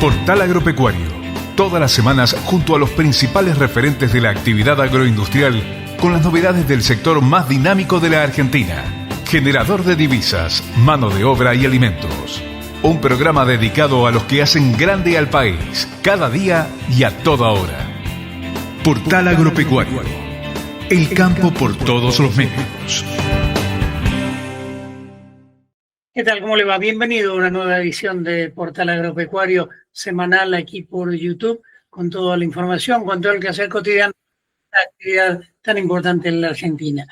Portal Agropecuario. Todas las semanas junto a los principales referentes de la actividad agroindustrial con las novedades del sector más dinámico de la Argentina. Generador de divisas, mano de obra y alimentos. Un programa dedicado a los que hacen grande al país, cada día y a toda hora. Portal Agropecuario. El campo por todos los medios. ¿Qué tal? ¿Cómo le va? Bienvenido a una nueva edición de Portal Agropecuario semanal aquí por YouTube, con toda la información, con todo el quehacer cotidiano de la actividad tan importante en la Argentina.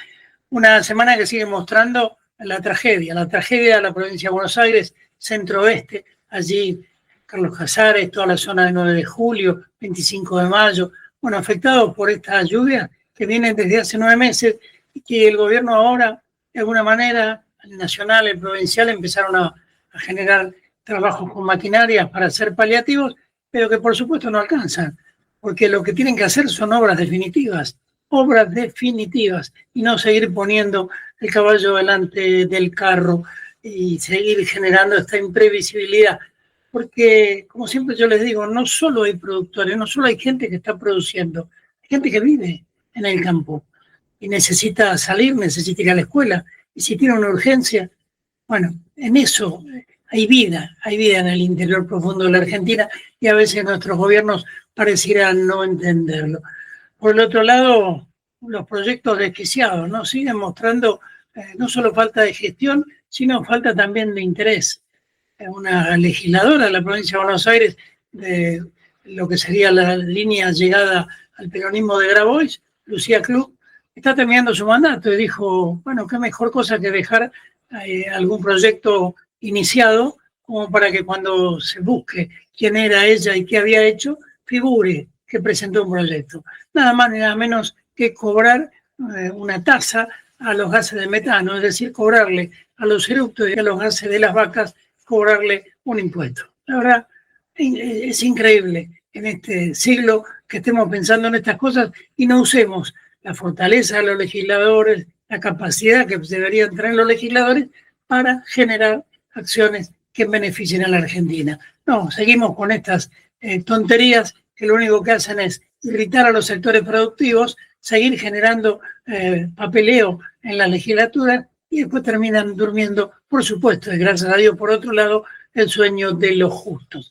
Una semana que sigue mostrando la tragedia de la provincia de Buenos Aires, centro-oeste, allí Carlos Casares, toda la zona de 9 de julio, 25 de mayo, bueno, afectados por estas lluvias que vienen desde hace 9 meses y que el gobierno ahora, de alguna manera, el nacional, el provincial, empezaron a generar trabajos con maquinarias para hacer paliativos, pero que por supuesto no alcanzan, porque lo que tienen que hacer son obras definitivas, y no seguir poniendo el caballo delante del carro y seguir generando esta imprevisibilidad. Porque, como siempre yo les digo, no solo hay productores, no solo hay gente que está produciendo, hay gente que vive en el campo y necesita salir, necesita ir a la escuela. Y si tiene una urgencia, bueno, en eso hay vida en el interior profundo de la Argentina y a veces nuestros gobiernos parecieran no entenderlo. Por el otro lado, los proyectos desquiciados, ¿no? Siguen mostrando no solo falta de gestión, sino falta también de interés. Una legisladora de la provincia de Buenos Aires, de lo que sería la línea llegada al peronismo de Grabois, Lucía Klug, está terminando su mandato y dijo, bueno, qué mejor cosa que dejar algún proyecto iniciado como para que cuando se busque quién era ella y qué había hecho, figure que presentó un proyecto. Nada más ni nada menos que cobrar una tasa a los gases de metano, es decir, cobrarle a los eructos y a los gases de las vacas, cobrarle un impuesto. La verdad, es increíble en este siglo que estemos pensando en estas cosas y no usemos la fortaleza de los legisladores, la capacidad que deberían tener los legisladores para generar acciones que beneficien a la Argentina. No, seguimos con estas tonterías que lo único que hacen es irritar a los sectores productivos, seguir generando papeleo en la legislatura y después terminan durmiendo, por supuesto, y gracias a Dios, por otro lado, el sueño de los justos.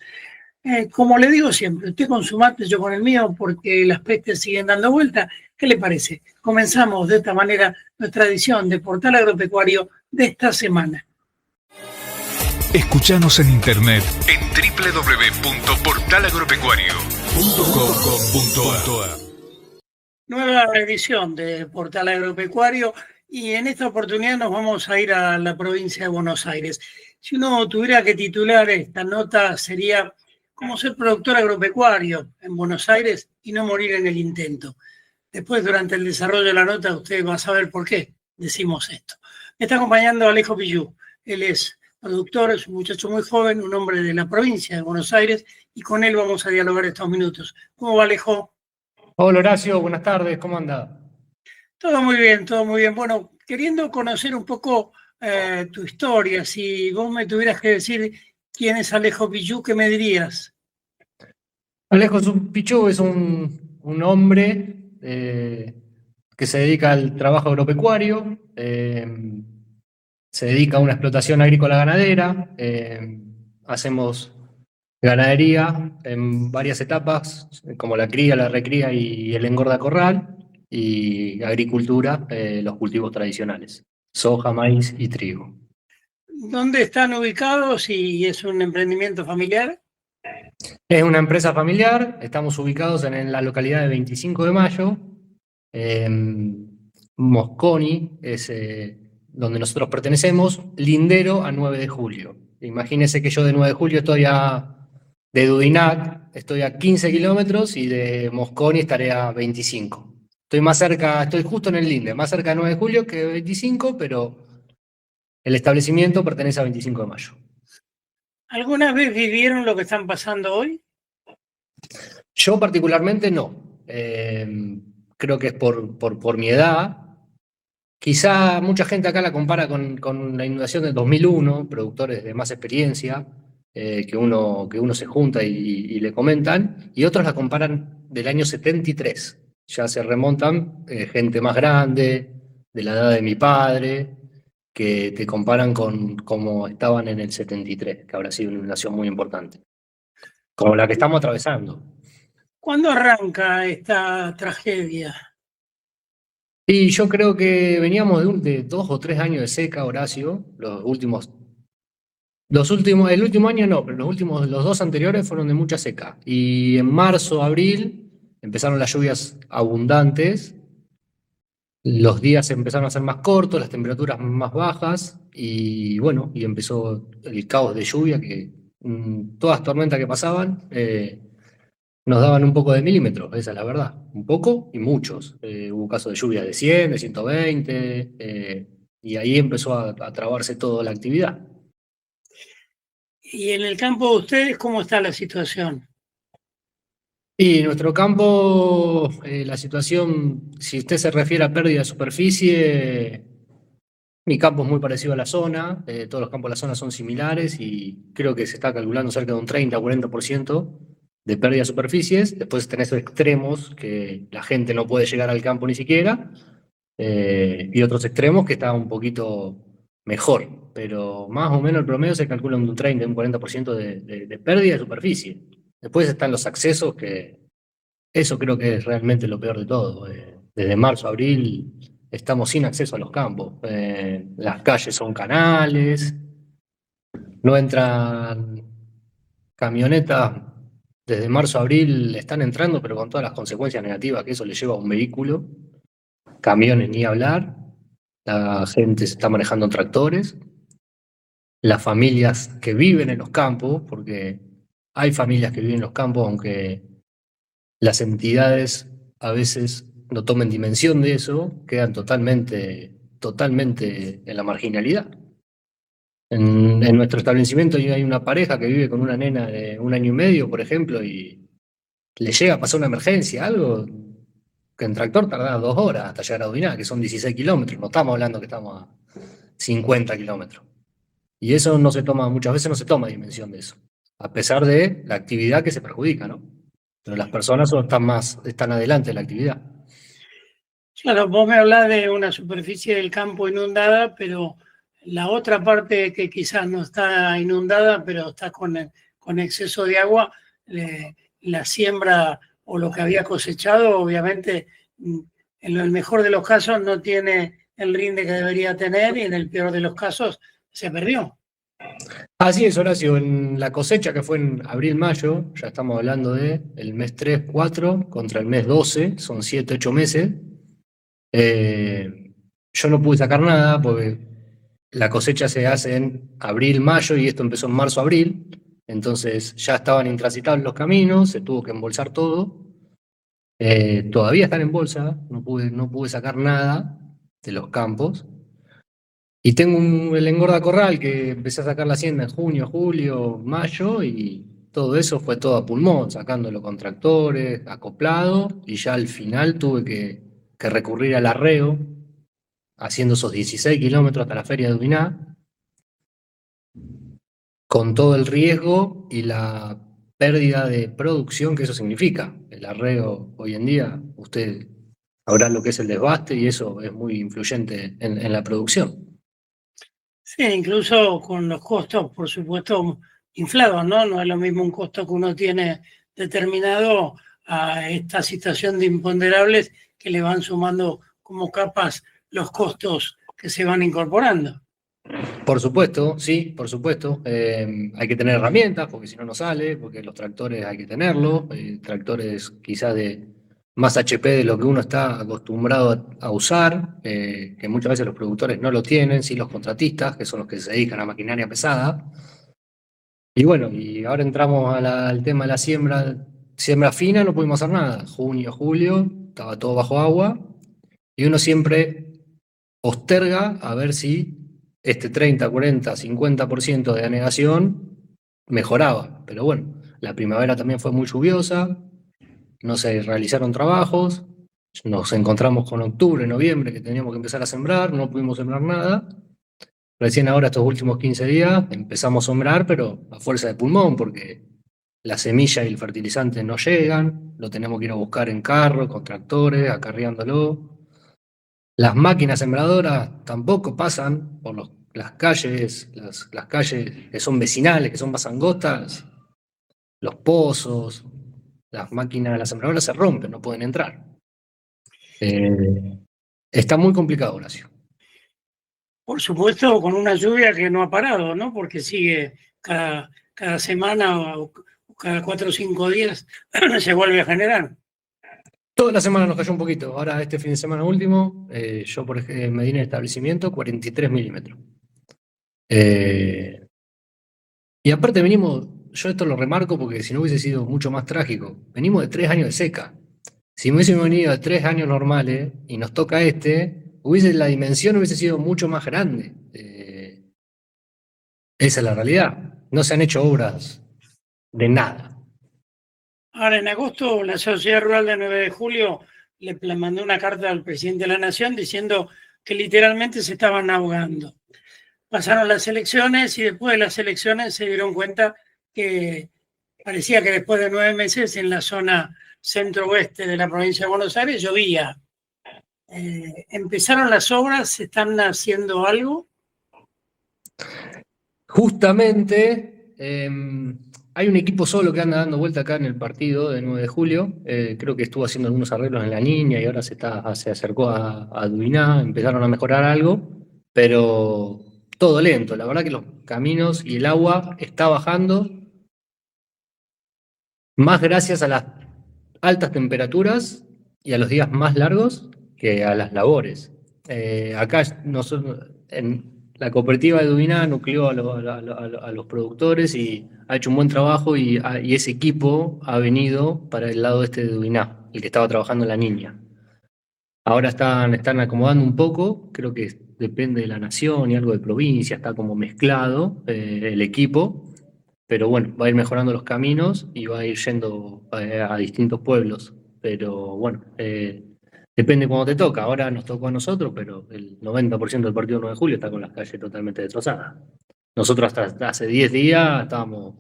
Como le digo siempre, usted con su mate, yo con el mío, porque las pestes siguen dando vuelta. ¿Qué le parece? Comenzamos de esta manera nuestra edición de Portal Agropecuario de esta semana. Escuchanos en internet en www.portalagropecuario.com.ar. Nueva edición de Portal Agropecuario y en esta oportunidad nos vamos a ir a la provincia de Buenos Aires. Si uno tuviera que titular esta nota sería cómo ser productor agropecuario en Buenos Aires y no morir en el intento. Después, durante el desarrollo de la nota, usted va a saber por qué decimos esto. Me está acompañando Alejo Pillú. Él es productor, es un muchacho muy joven, un hombre de la provincia de Buenos Aires, y con él vamos a dialogar estos minutos. ¿Cómo va, Alejo? Hola, Horacio, buenas tardes, ¿cómo anda? Todo muy bien, todo muy bien. Bueno, queriendo conocer un poco tu historia, si vos me tuvieras que decir quién es Alejo Pillú, ¿qué me dirías? Alejo Pichú es un hombre que se dedica al trabajo agropecuario, se dedica a una explotación agrícola ganadera, hacemos ganadería en varias etapas, como la cría, la recría y el engorda corral, y agricultura, los cultivos tradicionales, soja, maíz y trigo. ¿Dónde están ubicados y es un emprendimiento familiar? Es una empresa familiar, estamos ubicados en la localidad de 25 de Mayo. Mosconi es donde nosotros pertenecemos, lindero a 9 de julio. Imagínense que yo de 9 de julio de Dudinac, estoy a 15 kilómetros y de Mosconi estaré a 25. Estoy más cerca, estoy justo en el linde, más cerca de 9 de julio que 25, pero el establecimiento pertenece a 25 de Mayo. ¿Alguna vez vivieron lo que están pasando hoy? Yo particularmente no. Creo que es por mi edad. Quizá mucha gente acá la compara con la inundación del 2001, productores de más experiencia. que uno se junta y le comentan, y otros la comparan del año 73. Ya se remontan gente más grande, de la edad de mi padre, que te comparan con cómo estaban en el 73, que habrá sido una inundación muy importante, como la que estamos atravesando. ¿Cuándo arranca esta tragedia? Y yo creo que veníamos de 2 o 3 años de seca, Horacio. El último año no, pero los 2 anteriores fueron de mucha seca. Y en marzo, abril, empezaron las lluvias abundantes. Los días empezaron a ser más cortos, las temperaturas más bajas, y bueno, y empezó el caos de lluvia que todas las tormentas que pasaban nos daban un poco de milímetros, esa es la verdad. Un poco y muchos. Hubo casos de lluvia de 100, de 120, y ahí empezó a trabarse toda la actividad. ¿Y en el campo de ustedes cómo está la situación? Y en nuestro campo, la situación, si usted se refiere a pérdida de superficie, mi campo es muy parecido a la zona, todos los campos de la zona son similares y creo que se está calculando cerca de un 30-40% de pérdida de superficies. Después tenés extremos que la gente no puede llegar al campo ni siquiera, y otros extremos que está un poquito mejor, pero más o menos el promedio se calcula un 30, un 40% de pérdida de superficie. Después están los accesos, que eso creo que es realmente lo peor de todo. Desde marzo a abril estamos sin acceso a los campos. Las calles son canales, no entran camionetas. Desde marzo a abril están entrando, pero con todas las consecuencias negativas que eso le lleva a un vehículo. Camiones ni hablar, la gente se está manejando en tractores, las familias que viven en los campos, porque hay familias que viven en los campos, aunque las entidades a veces no tomen dimensión de eso, quedan totalmente en la marginalidad. En nuestro establecimiento hay una pareja que vive con una nena de 1 año y medio, por ejemplo, y le llega a pasar una emergencia, algo que en tractor tarda 2 horas hasta llegar a Dudiná, que son 16 kilómetros, no estamos hablando que estamos a 50 kilómetros. Y eso muchas veces no se toma dimensión de eso, a pesar de la actividad que se perjudica, ¿no? Pero las personas están adelante de la actividad. Claro, vos me hablás de una superficie del campo inundada, pero la otra parte que quizás no está inundada, pero está con exceso de agua, la siembra o lo que había cosechado, obviamente, en el mejor de los casos no tiene el rinde que debería tener y en el peor de los casos se perdió. Así es, Horacio, en la cosecha que fue en abril-mayo, ya estamos hablando de el mes 3-4 contra el mes 12, son 7-8 meses. Yo no pude sacar nada porque la cosecha se hace en abril-mayo y esto empezó en marzo-abril, entonces ya estaban intransitables los caminos, se tuvo que embolsar todo. Todavía están en bolsa, no pude sacar nada de los campos. Y tengo el engorda corral que empecé a sacar la hacienda en junio, julio, mayo, y todo eso fue todo a pulmón, sacándolo con tractores, acoplado, y ya al final tuve que recurrir al arreo, haciendo esos 16 kilómetros hasta la feria de Dubiná, con todo el riesgo y la pérdida de producción que eso significa. El arreo hoy en día, usted sabrá lo que es el desbaste y eso es muy influyente en la producción. Sí, incluso con los costos, por supuesto, inflados, ¿no? No es lo mismo un costo que uno tiene determinado a esta situación de imponderables que le van sumando como capas los costos que se van incorporando. Por supuesto, sí, por supuesto. Hay que tener herramientas porque si no, no sale, porque los tractores hay que tenerlos, tractores quizás de más HP de lo que uno está acostumbrado a usar, que muchas veces los productores no lo tienen, sí los contratistas, que son los que se dedican a maquinaria pesada. Y bueno, y ahora entramos al tema de la siembra fina, no pudimos hacer nada. Junio, julio, estaba todo bajo agua, y uno siempre posterga a ver si este 30, 40, 50% de anegación mejoraba. Pero bueno, la primavera también fue muy lluviosa, no se realizaron trabajos, nos encontramos con octubre, noviembre, que teníamos que empezar a sembrar, no pudimos sembrar nada, Recién ahora, estos últimos 15 días, empezamos a sembrar, pero a fuerza de pulmón, porque la semilla y el fertilizante no llegan, lo tenemos que ir a buscar en carro, con tractores, acarreándolo. Las máquinas sembradoras tampoco pasan por las calles, las calles que son vecinales, que son más angostas, los pozos, las máquinas, las sembradoras se rompen, no pueden entrar. Está muy complicado, Horacio. Por supuesto, con una lluvia que no ha parado, ¿no? Porque sigue cada semana o cada 4 o 5 días se vuelve a generar. Toda la semana nos cayó un poquito. Ahora, este fin de semana último, yo por ejemplo, me di en el establecimiento 43 milímetros. Y aparte venimos, yo esto lo remarco porque si no hubiese sido mucho más trágico, venimos de 3 años de seca. Si hubiésemos venido de 3 años normales y nos toca la dimensión hubiese sido mucho más grande. Esa es la realidad. No se han hecho obras de nada. Ahora, en agosto, la Sociedad Rural de 9 de Julio le mandó una carta al presidente de la Nación diciendo que literalmente se estaban ahogando. Pasaron las elecciones y después de las elecciones se dieron cuenta que parecía que después de 9 meses en la zona centro-oeste de la provincia de Buenos Aires llovía. ¿Empezaron las obras? ¿Se están haciendo algo? Justamente hay un equipo solo que anda dando vuelta acá en el partido de 9 de julio. Creo que estuvo haciendo algunos arreglos en La Niña y ahora se acercó a Duiná, empezaron a mejorar algo, pero todo lento. La verdad que los caminos y el agua está bajando, más gracias a las altas temperaturas y a los días más largos que a las labores. Acá nosotros, la cooperativa de Duiná nucleó a los productores y ha hecho un buen trabajo y ese equipo ha venido para el lado este de Duiná, el que estaba trabajando en La Niña. Ahora están acomodando un poco, creo que depende de la nación y algo de provincia, está como mezclado el equipo, pero bueno, va a ir mejorando los caminos y va a ir yendo a distintos pueblos. Pero bueno, depende cuando te toca. Ahora nos tocó a nosotros, pero el 90% del partido 9 de julio está con las calles totalmente destrozadas. Nosotros hasta hace 10 días estábamos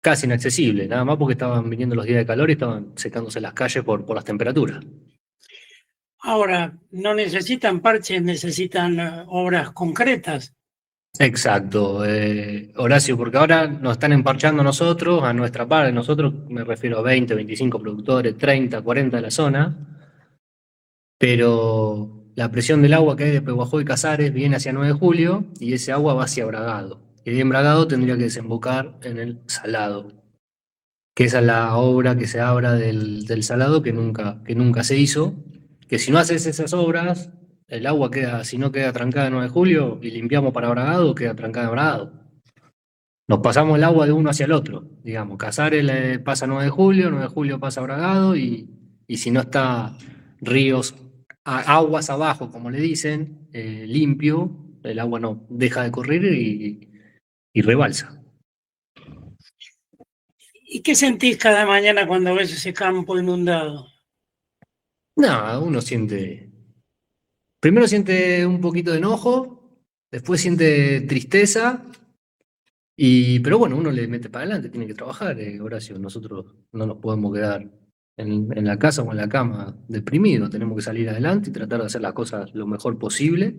casi inaccesibles, nada más porque estaban viniendo los días de calor y estaban secándose las calles por las temperaturas. Ahora, no necesitan parches, necesitan obras concretas. Exacto, Horacio, porque ahora nos están emparchando nosotros, a nuestra parte, nosotros me refiero a 20, 25 productores, 30, 40 de la zona, pero la presión del agua que hay de Pehuajó y Casares viene hacia 9 de julio y ese agua va hacia Bragado. Y de Bragado tendría que desembocar en el Salado, que esa es la obra que se abra del Salado que nunca se hizo, que si no haces esas obras, el agua si no queda trancada en 9 de julio y limpiamos para Bragado, queda trancada en Bragado. Nos pasamos el agua de uno hacia el otro, digamos. Casares le pasa a 9 de julio pasa a Bragado y si no está ríos, aguas abajo, como le dicen, limpio, el agua no deja de correr y rebalsa. ¿Y qué sentís cada mañana cuando ves ese campo inundado? Nada, primero siente un poquito de enojo, después siente tristeza, pero bueno, uno le mete para adelante, tiene que trabajar, Horacio. Nosotros no nos podemos quedar en la casa o en la cama deprimidos, tenemos que salir adelante y tratar de hacer las cosas lo mejor posible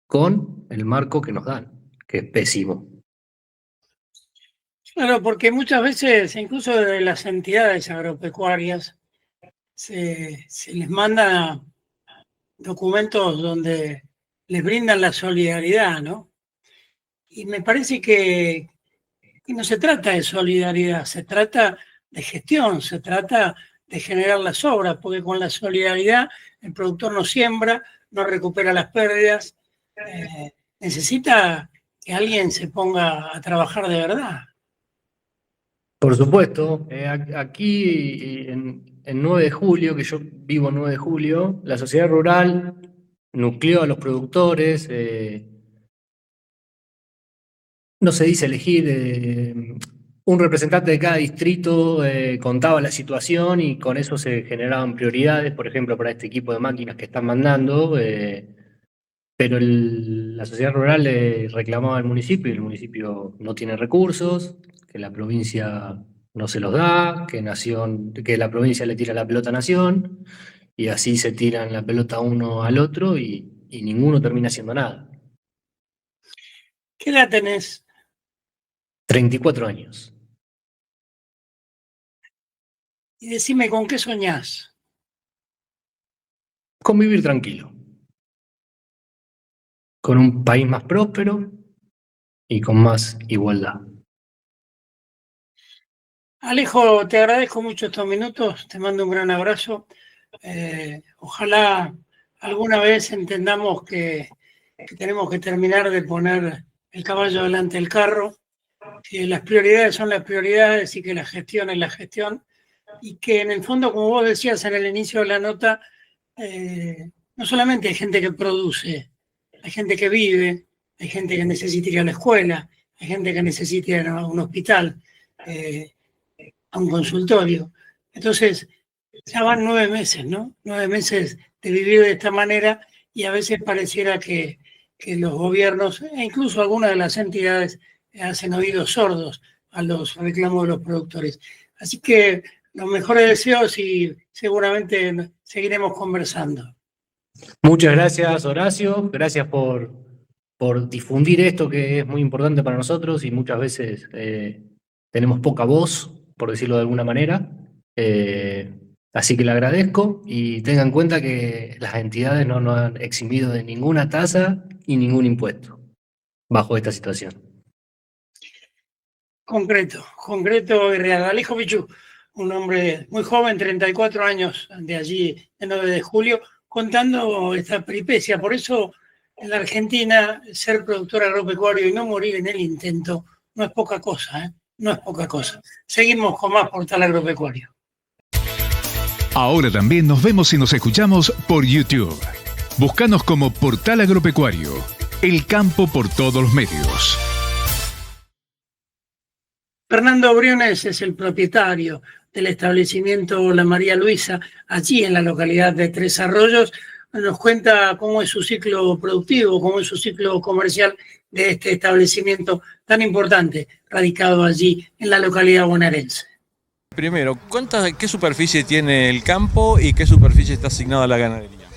con el marco que nos dan, que es pésimo. Claro, porque muchas veces, incluso de las entidades agropecuarias, se les manda documentos donde les brindan la solidaridad, ¿no? Y me parece que no se trata de solidaridad, se trata de gestión, se trata de generar las obras, porque con la solidaridad el productor no siembra, no recupera las pérdidas, necesita que alguien se ponga a trabajar de verdad. Por supuesto, aquí en 9 de julio, que yo vivo en 9 de julio, la sociedad rural nucleó a los productores, no se dice elegir, un representante de cada distrito contaba la situación y con eso se generaban prioridades, por ejemplo, para este equipo de máquinas que están mandando, pero la sociedad rural le reclamaba al municipio y el municipio no tiene recursos, que la provincia no se los da, que la provincia le tira la pelota a Nación, y así se tiran la pelota uno al otro y ninguno termina haciendo nada. ¿Qué edad tenés? 34 años. Y decime, ¿con qué soñás? Con vivir tranquilo, con un país más próspero y con más igualdad. Alejo, te agradezco mucho estos minutos, te mando un gran abrazo. Ojalá alguna vez entendamos que tenemos que terminar de poner el caballo delante del carro, que las prioridades son las prioridades y que la gestión es la gestión, y que en el fondo, como vos decías en el inicio de la nota, no solamente hay gente que produce, hay gente que vive, hay gente que necesita ir a la escuela, hay gente que necesita ir a un hospital, a un consultorio. Entonces, ya van 9 meses, ¿no? 9 meses de vivir de esta manera, y a veces pareciera que los gobiernos e incluso algunas de las entidades hacen oídos sordos a los reclamos de los productores. Así que los mejores deseos y seguramente seguiremos conversando. Muchas gracias, Horacio. Gracias por difundir esto que es muy importante para nosotros y muchas veces tenemos poca voz, por decirlo de alguna manera. Así que le agradezco y tengan en cuenta que las entidades no nos han eximido de ninguna tasa y ningún impuesto bajo esta situación. Concreto y real. Alejo Pichú, un hombre muy joven, 34 años, de allí, de 9 de julio, contando esta peripecia. Por eso, en la Argentina, ser productor agropecuario y no morir en el intento no es poca cosa, ¿eh? No es poca cosa. Seguimos con más Portal Agropecuario. Ahora también nos vemos y nos escuchamos por YouTube. Búscanos como Portal Agropecuario, el campo por todos los medios. Fernando Briones es el propietario del establecimiento La María Luisa, allí en la localidad de Tres Arroyos. Nos cuenta cómo es su ciclo productivo, cómo es su ciclo comercial de este establecimiento tan importante, radicado allí en la localidad bonaerense. Primero, ¿qué superficie tiene el campo y qué superficie está asignada a la ganadería?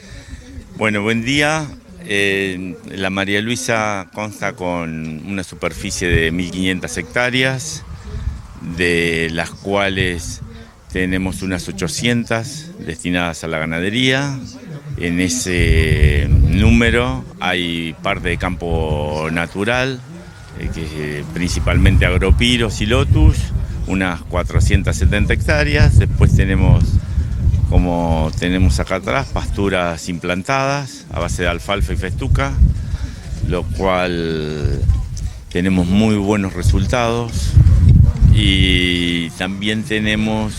Bueno, buen día. La María Luisa consta con una superficie de 1.500 hectáreas, de las cuales tenemos unas 800 destinadas a la ganadería. En ese número hay parte de campo natural, que principalmente agropiros y lotus, unas 470 hectáreas. Después tenemos, como tenemos acá atrás, pasturas implantadas a base de alfalfa y festuca, lo cual tenemos muy buenos resultados. Y también tenemos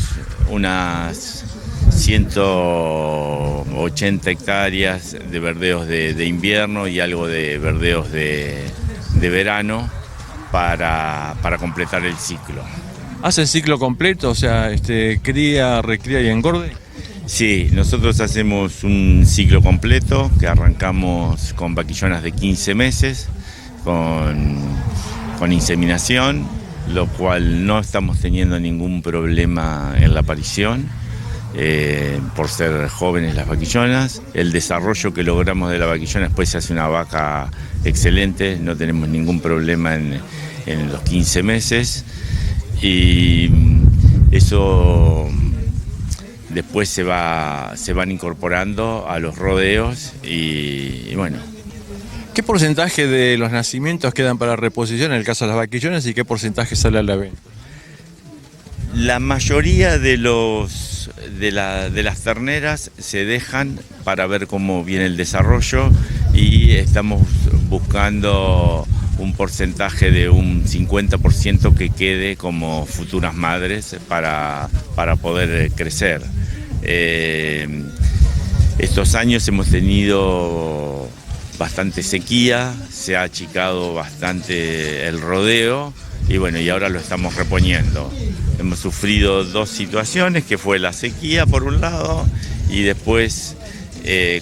unas 180 hectáreas de verdeos de invierno y algo de verdeos de verano para completar el ciclo. ¿Hace el ciclo completo? O sea, cría, recría y engorde. Sí, nosotros hacemos un ciclo completo que arrancamos con vaquillonas de 15 meses, con inseminación, lo cual no estamos teniendo ningún problema en la aparición, por ser jóvenes las vaquillonas. El desarrollo que logramos de la vaquillona, después se hace una vaca excelente, no tenemos ningún problema en los 15 meses. Y eso después se van incorporando a los rodeos y bueno. ¿Qué porcentaje de los nacimientos quedan para reposición en el caso de las vaquillonas y qué porcentaje sale a la venta? La mayoría de las terneras se dejan para ver cómo viene el desarrollo y estamos buscando un porcentaje de un 50% que quede como futuras madres para poder crecer. Estos años hemos tenido bastante sequía, se ha achicado bastante el rodeo y bueno, y ahora lo estamos reponiendo. Hemos sufrido dos situaciones, que fue la sequía por un lado y después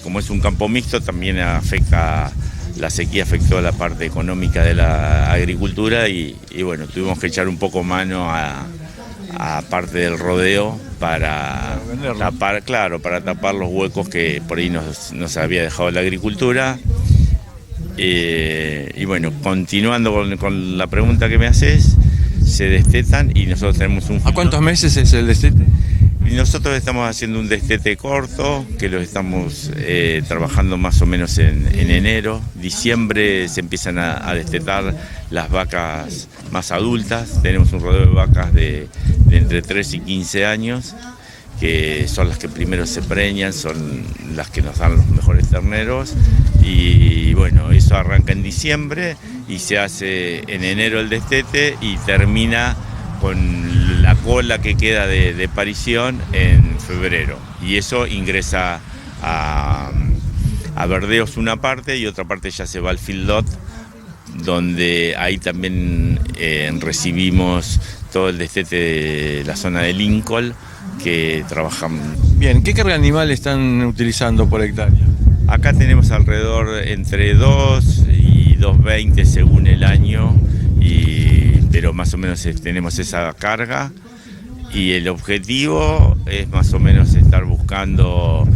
como es un campo mixto, también la sequía afectó a la parte económica de la agricultura y bueno, tuvimos que echar un poco mano a parte del rodeo para tapar los huecos que por ahí nos había dejado la agricultura. Y bueno, continuando con la pregunta que me haces, se destetan y nosotros tenemos un... ¿A cuántos meses es el destete? Y nosotros estamos haciendo un destete corto, que lo estamos trabajando más o menos en enero. Diciembre se empiezan a destetar las vacas más adultas. Tenemos un rodeo de vacas de entre 3 y 15 años, que son las que primero se preñan, son las que nos dan los mejores terneros. Y bueno, eso arranca en diciembre y se hace en enero el destete y termina con la cola que queda de parición en febrero. Y eso ingresa a verdeos una parte y otra parte ya se va al feedlot, donde ahí también recibimos todo el destete de la zona de Lincoln, que trabajan. Bien, ¿qué carga animal están utilizando por hectárea? Acá tenemos alrededor entre 2 y 2,20 según el año, pero más o menos tenemos esa carga y el objetivo es más o menos estar buscando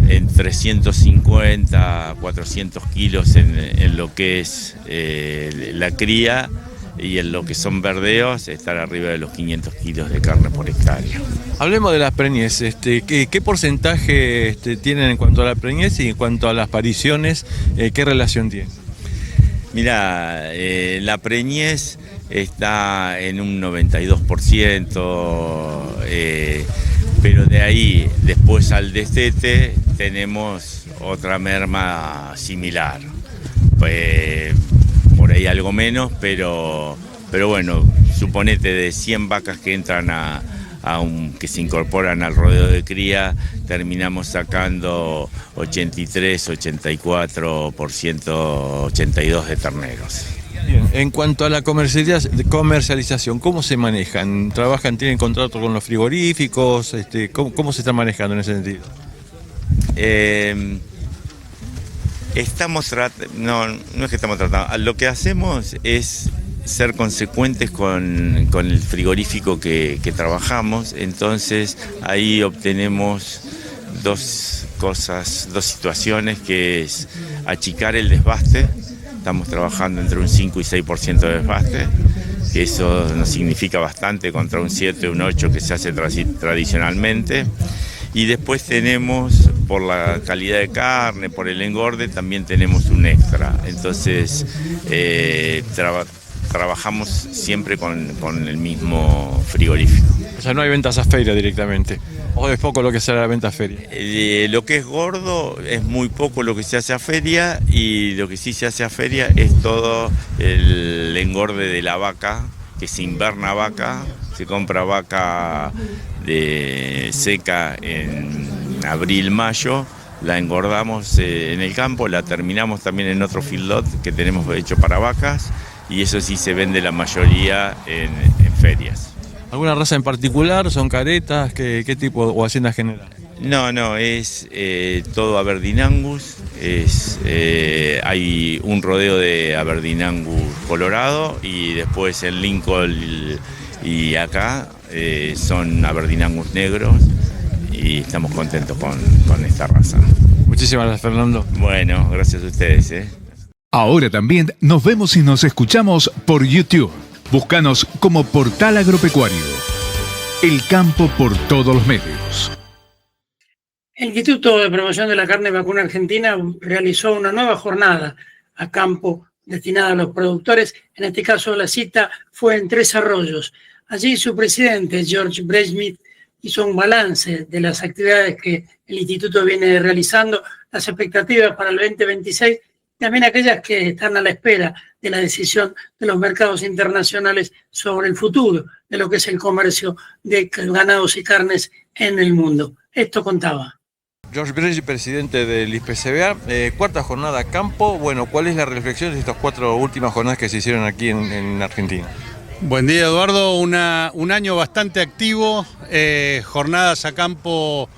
entre 150 a 400 kilos en lo que es la cría, y en lo que son verdeos estar arriba de los 500 kilos de carne por hectárea. Hablemos de las preñez. ¿Qué porcentaje tienen en cuanto a la preñez y en cuanto a las pariciones? ¿Qué relación tiene? Mirá, la preñez está en un 92%, pero de ahí después al destete tenemos otra merma similar. Por ahí algo menos, pero bueno, suponete de 100 vacas que entran que se incorporan al rodeo de cría, terminamos sacando 83, 84%, 82% de terneros. Bien. En cuanto a la comercialización, ¿cómo se manejan? ¿Tienen contrato con los frigoríficos? ¿Cómo se está manejando en ese sentido? No es que estamos tratando, lo que hacemos es ser consecuentes con el frigorífico que trabajamos, entonces ahí obtenemos dos situaciones, que es achicar el desbaste. Estamos trabajando entre un 5 y 6% de desbaste, que eso nos significa bastante contra un 7 o un 8 que se hace tradicionalmente. Y después tenemos, por la calidad de carne, por el engorde, también tenemos un extra. Entonces, trabajamos siempre con el mismo frigorífico. O sea, no hay ventas a feria directamente. ¿O es poco lo que sale a la venta a feria? Lo que es gordo es muy poco lo que se hace a feria, y lo que sí se hace a feria es todo el engorde de la vaca, que se inverna vaca, se compra vaca de seca en abril, mayo, la engordamos en el campo, la terminamos también en otro feedlot que tenemos hecho para vacas, y eso sí se vende la mayoría en ferias. ¿Alguna raza en particular? ¿Son caretas? ¿Qué tipo? ¿O hacienda general? No, es todo Aberdeen Angus. Hay un rodeo de Aberdeen Angus colorado, y después en Lincoln y acá son Aberdeen Angus negros, y estamos contentos con esta raza. Muchísimas gracias, Fernando. Bueno, gracias a ustedes. Ahora también nos vemos y nos escuchamos por YouTube. Búscanos como Portal Agropecuario. El campo por todos los medios. El Instituto de Promoción de la Carne Vacuna Argentina realizó una nueva jornada a campo destinada a los productores. En este caso, la cita fue en Tres Arroyos. Allí su presidente, George Breitsmith, hizo un balance de las actividades que el instituto viene realizando, las expectativas para el 2026, también aquellas que están a la espera de la decisión de los mercados internacionales sobre el futuro de lo que es el comercio de ganados y carnes en el mundo. Esto contaba. George Breitsmith, presidente del ISPCBA, cuarta jornada a campo. Bueno, ¿cuál es la reflexión de estas 4 últimas jornadas que se hicieron aquí en Argentina? Buen día, Eduardo. Un año bastante activo, jornadas a campo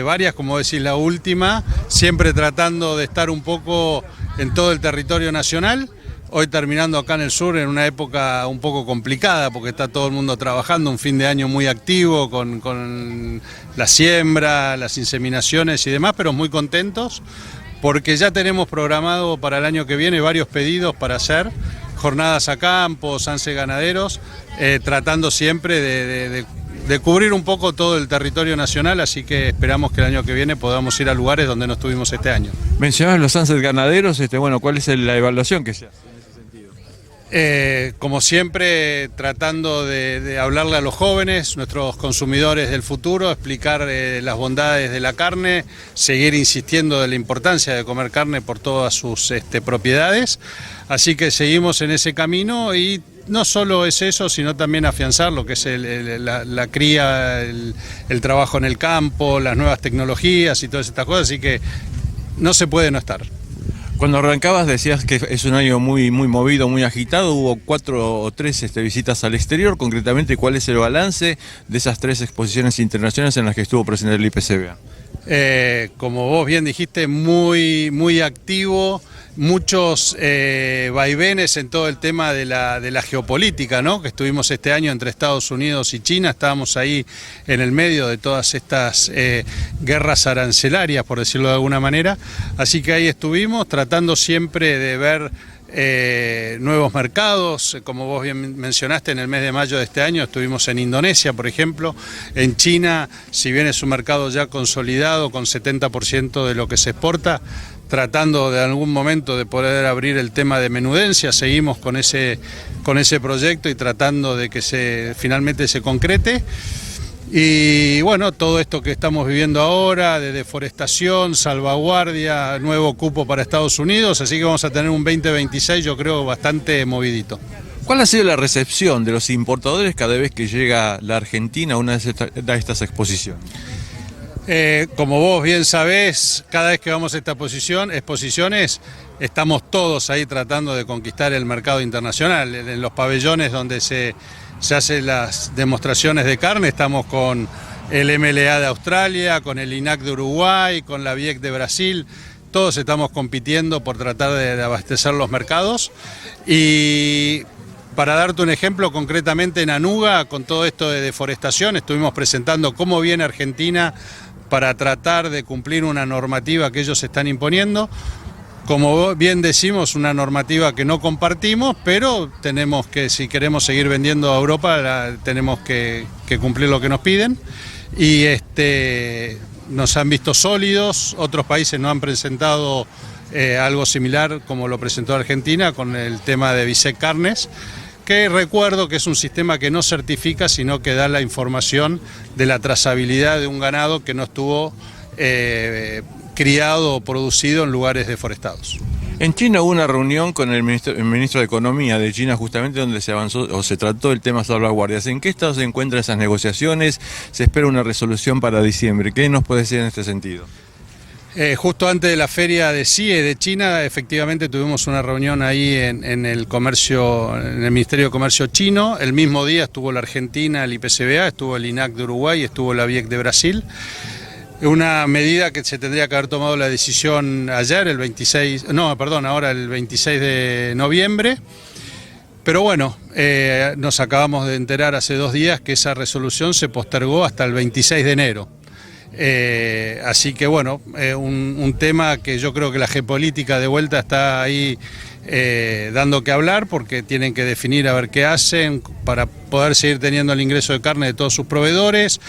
varias, como decís, la última, siempre tratando de estar un poco en todo el territorio nacional. Hoy terminando acá en el sur en una época un poco complicada porque está todo el mundo trabajando, un fin de año muy activo con la siembra, las inseminaciones y demás, pero muy contentos porque ya tenemos programado para el año que viene varios pedidos para hacer jornadas a campo, SANSE ganaderos, tratando siempre de cubrir un poco todo el territorio nacional, así que esperamos que el año que viene podamos ir a lugares donde no estuvimos este año. Mencionabas los SANSE ganaderos, bueno, ¿cuál es la evaluación que se hace? Como siempre, tratando de hablarle a los jóvenes, nuestros consumidores del futuro, explicar las bondades de la carne, seguir insistiendo de la importancia de comer carne por todas sus propiedades. Así que seguimos en ese camino y no solo es eso, sino también afianzar lo que es la cría, el trabajo en el campo, las nuevas tecnologías y todas estas cosas, así que no se puede no estar. Cuando arrancabas decías que es un año muy movido, muy agitado, hubo 4 o 3 visitas al exterior, concretamente ¿cuál es el balance de esas 3 exposiciones internacionales en las que estuvo presente el IPCBA? Como vos bien dijiste, muy activo, muchos vaivenes en todo el tema de la geopolítica, ¿no? Que estuvimos este año entre Estados Unidos y China, estábamos ahí en el medio de todas estas guerras arancelarias, por decirlo de alguna manera, así que ahí estuvimos tratando siempre de ver nuevos mercados, como vos bien mencionaste, en el mes de mayo de este año estuvimos en Indonesia, por ejemplo, en China, si bien es un mercado ya consolidado con 70% de lo que se exporta, tratando de algún momento de poder abrir el tema de menudencia, seguimos con ese proyecto y tratando de que finalmente se concrete. Y bueno, todo esto que estamos viviendo ahora, de deforestación, salvaguardia, nuevo cupo para Estados Unidos, así que vamos a tener un 2026 yo creo bastante movidito. ¿Cuál ha sido la recepción de los importadores cada vez que llega la Argentina a una de estas exposiciones? Como vos bien sabés, cada vez que vamos a estas exposiciones, estamos todos ahí tratando de conquistar el mercado internacional. En los pabellones donde se hacen las demostraciones de carne, estamos con el MLA de Australia, con el INAC de Uruguay, con la BIEC de Brasil, todos estamos compitiendo por tratar de abastecer los mercados. Y para darte un ejemplo, concretamente en Anuga, con todo esto de deforestación, estuvimos presentando cómo viene Argentina para tratar de cumplir una normativa que ellos están imponiendo. Como bien decimos, una normativa que no compartimos, pero tenemos que, si queremos seguir vendiendo a Europa, tenemos que cumplir lo que nos piden. Y nos han visto sólidos, otros países no han presentado algo similar como lo presentó Argentina con el tema de Bisec Carnes, que recuerdo que es un sistema que no certifica, sino que da la información de la trazabilidad de un ganado que no estuvo criado o producido en lugares deforestados. En China hubo una reunión con el ministro de Economía de China justamente donde se avanzó o se trató el tema salvaguardias. ¿En qué estado se encuentran esas negociaciones? Se espera una resolución para diciembre. ¿Qué nos puede decir en este sentido? Justo antes de la feria de CIE de China, efectivamente tuvimos una reunión ahí en el Ministerio de Comercio chino. El mismo día estuvo la Argentina, el IPCBA, estuvo el INAC de Uruguay, estuvo la BIEC de Brasil. Una medida que se tendría que haber tomado la decisión ayer, el 26 de noviembre. Pero bueno, nos acabamos de enterar hace 2 días que esa resolución se postergó hasta el 26 de enero. Así que bueno, un tema que yo creo que la geopolítica de vuelta está ahí dando que hablar, porque tienen que definir a ver qué hacen para poder seguir teniendo el ingreso de carne de todos sus proveedores,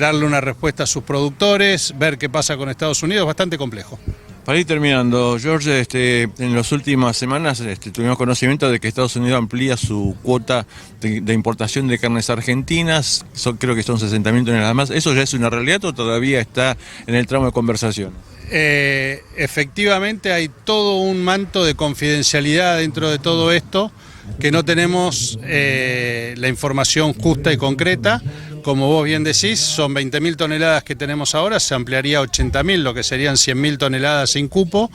darle una respuesta a sus productores, ver qué pasa con Estados Unidos, bastante complejo. Para ir terminando, George, en las últimas semanas tuvimos conocimiento de que Estados Unidos amplía su cuota de importación de carnes argentinas, creo que son 60.000 toneladas más. ¿Eso ya es una realidad o todavía está en el tramo de conversación? Efectivamente hay todo un manto de confidencialidad dentro de todo esto, que no tenemos la información justa y concreta. Como vos bien decís, son 20.000 toneladas que tenemos ahora, se ampliaría a 80.000, lo que serían 100.000 toneladas sin cupo,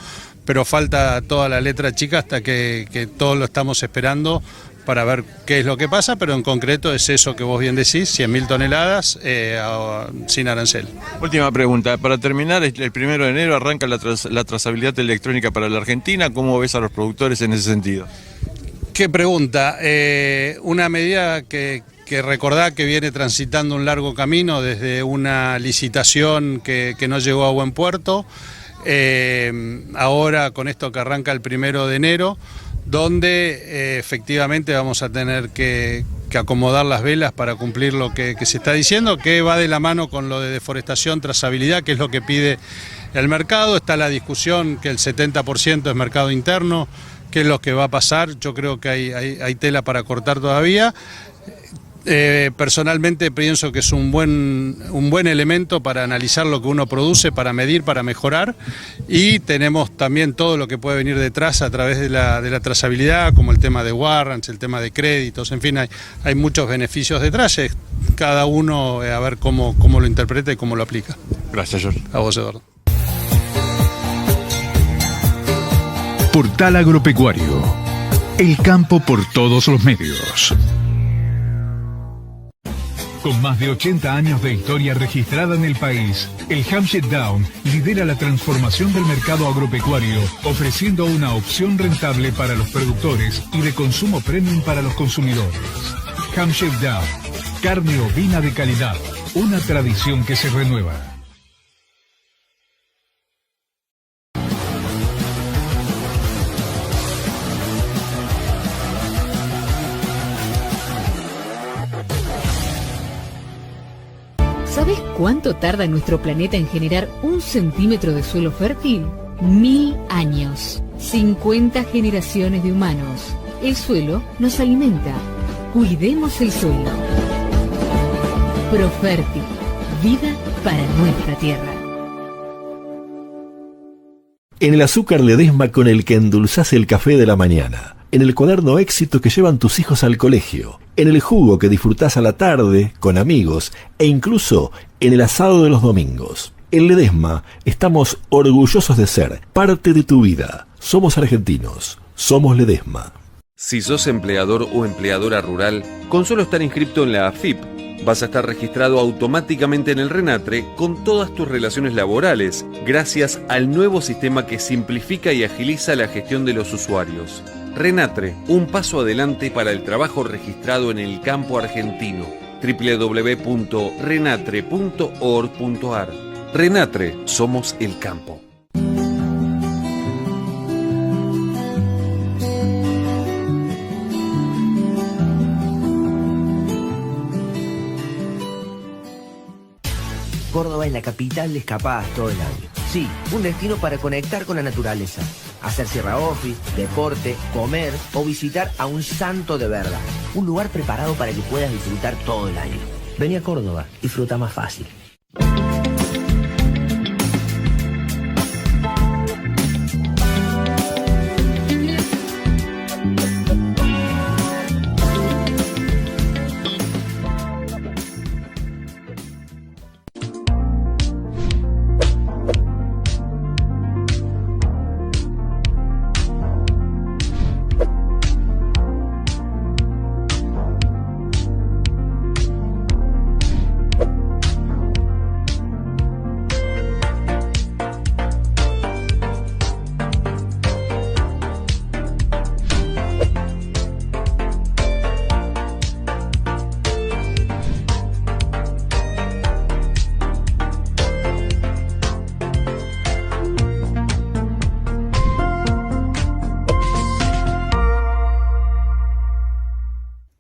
pero falta toda la letra chica hasta que todo lo estamos esperando para ver qué es lo que pasa, pero en concreto es eso que vos bien decís, 100.000 toneladas sin arancel. Última pregunta, para terminar, el 1 de enero arranca la trazabilidad electrónica para la Argentina. ¿Cómo ves a los productores en ese sentido? ¿Qué pregunta? Una medida que recordá que viene transitando un largo camino desde una licitación que no llegó a buen puerto, ahora con esto que arranca el 1 de enero, donde efectivamente vamos a tener que acomodar las velas para cumplir lo que se está diciendo, que va de la mano con lo de deforestación, trazabilidad, que es lo que pide el mercado. Está la discusión que el 70% es mercado interno, qué es lo que va a pasar. Yo creo que hay tela para cortar todavía. Personalmente pienso que es un buen elemento para analizar lo que uno produce, para medir, para mejorar, y tenemos también todo lo que puede venir detrás a través de la trazabilidad, como el tema de warrants, el tema de créditos, en fin, hay muchos beneficios detrás, cada uno a ver cómo lo interpreta y cómo lo aplica. Gracias, George. A vos, Eduardo. Portal Agropecuario. El campo por todos los medios. Con más de 80 años de historia registrada en el país, el Hampshire Down lidera la transformación del mercado agropecuario, ofreciendo una opción rentable para los productores y de consumo premium para los consumidores. Hampshire Down, carne ovina de calidad, una tradición que se renueva. ¿Sabes cuánto tarda nuestro planeta en generar 1 centímetro de suelo fértil? 1000 años. 50 generaciones de humanos. El suelo nos alimenta. Cuidemos el suelo. Profértil. Vida para nuestra tierra. En el azúcar Ledesma con el que endulzás el café de la mañana. En el cuaderno éxito que llevan tus hijos al colegio. En el jugo que disfrutás a la tarde, con amigos, e incluso en el asado de los domingos. En Ledesma estamos orgullosos de ser parte de tu vida. Somos argentinos, somos Ledesma. Si sos empleador o empleadora rural, con solo estar inscrito en la AFIP, vas a estar registrado automáticamente en el RENATRE con todas tus relaciones laborales, gracias al nuevo sistema que simplifica y agiliza la gestión de los usuarios. RENATRE, un paso adelante para el trabajo registrado en el campo argentino. www.renatre.org.ar. RENATRE, somos el campo. Córdoba es la capital de escapadas todo el año. Sí, un destino para conectar con la naturaleza, hacer sierra office, deporte, comer o visitar a un santo de verdad. Un lugar preparado para que puedas disfrutar todo el año. Vení a Córdoba, disfruta más fácil.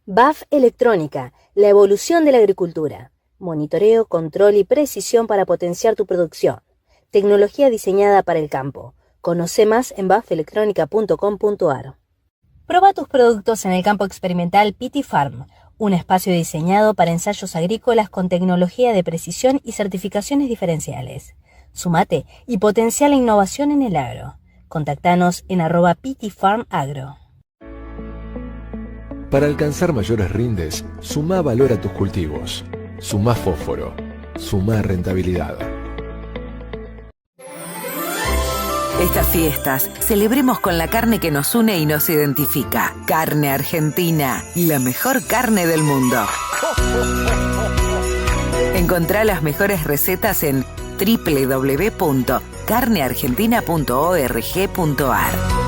BAF Electrónica, la evolución de la agricultura. Monitoreo, control y precisión para potenciar tu producción. Tecnología diseñada para el campo. Conoce más en bafelectronica.com.ar. Proba tus productos en el campo experimental Pity Farm, un espacio diseñado para ensayos agrícolas con tecnología de precisión y certificaciones diferenciales. Sumate y potencia la innovación en el agro. Contactanos en @pityfarmagro. Para alcanzar mayores rindes, sumá valor a tus cultivos. Sumá fósforo. Sumá rentabilidad. Estas fiestas, celebremos con la carne que nos une y nos identifica. Carne Argentina, la mejor carne del mundo. Encontrá las mejores recetas en www.carneargentina.org.ar.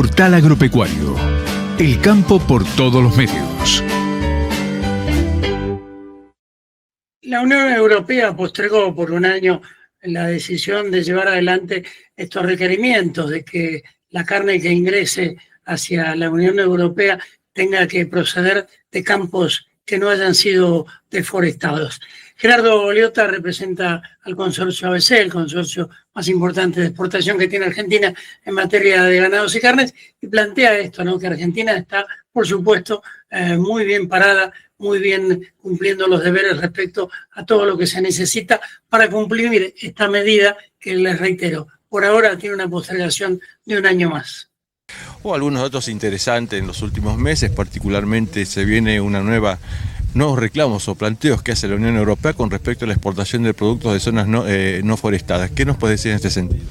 Portal Agropecuario. El campo por todos los medios. La Unión Europea postergó por un año la decisión de llevar adelante estos requerimientos de que la carne que ingrese hacia la Unión Europea tenga que proceder de campos que no hayan sido deforestados. Gerardo Liotta representa al consorcio ABC, el consorcio más importante de exportación que tiene Argentina en materia de ganados y carnes, y plantea esto, ¿no? Que Argentina está, por supuesto, muy bien parada, muy bien cumpliendo los deberes respecto a todo lo que se necesita para cumplir esta medida que, les reitero, por ahora tiene una postergación de un año más. Hubo algunos datos interesantes en los últimos meses, particularmente se viene una nueva nuevos reclamos o planteos que hace la Unión Europea con respecto a la exportación de productos de zonas no forestadas. ¿Qué nos puede decir en este sentido?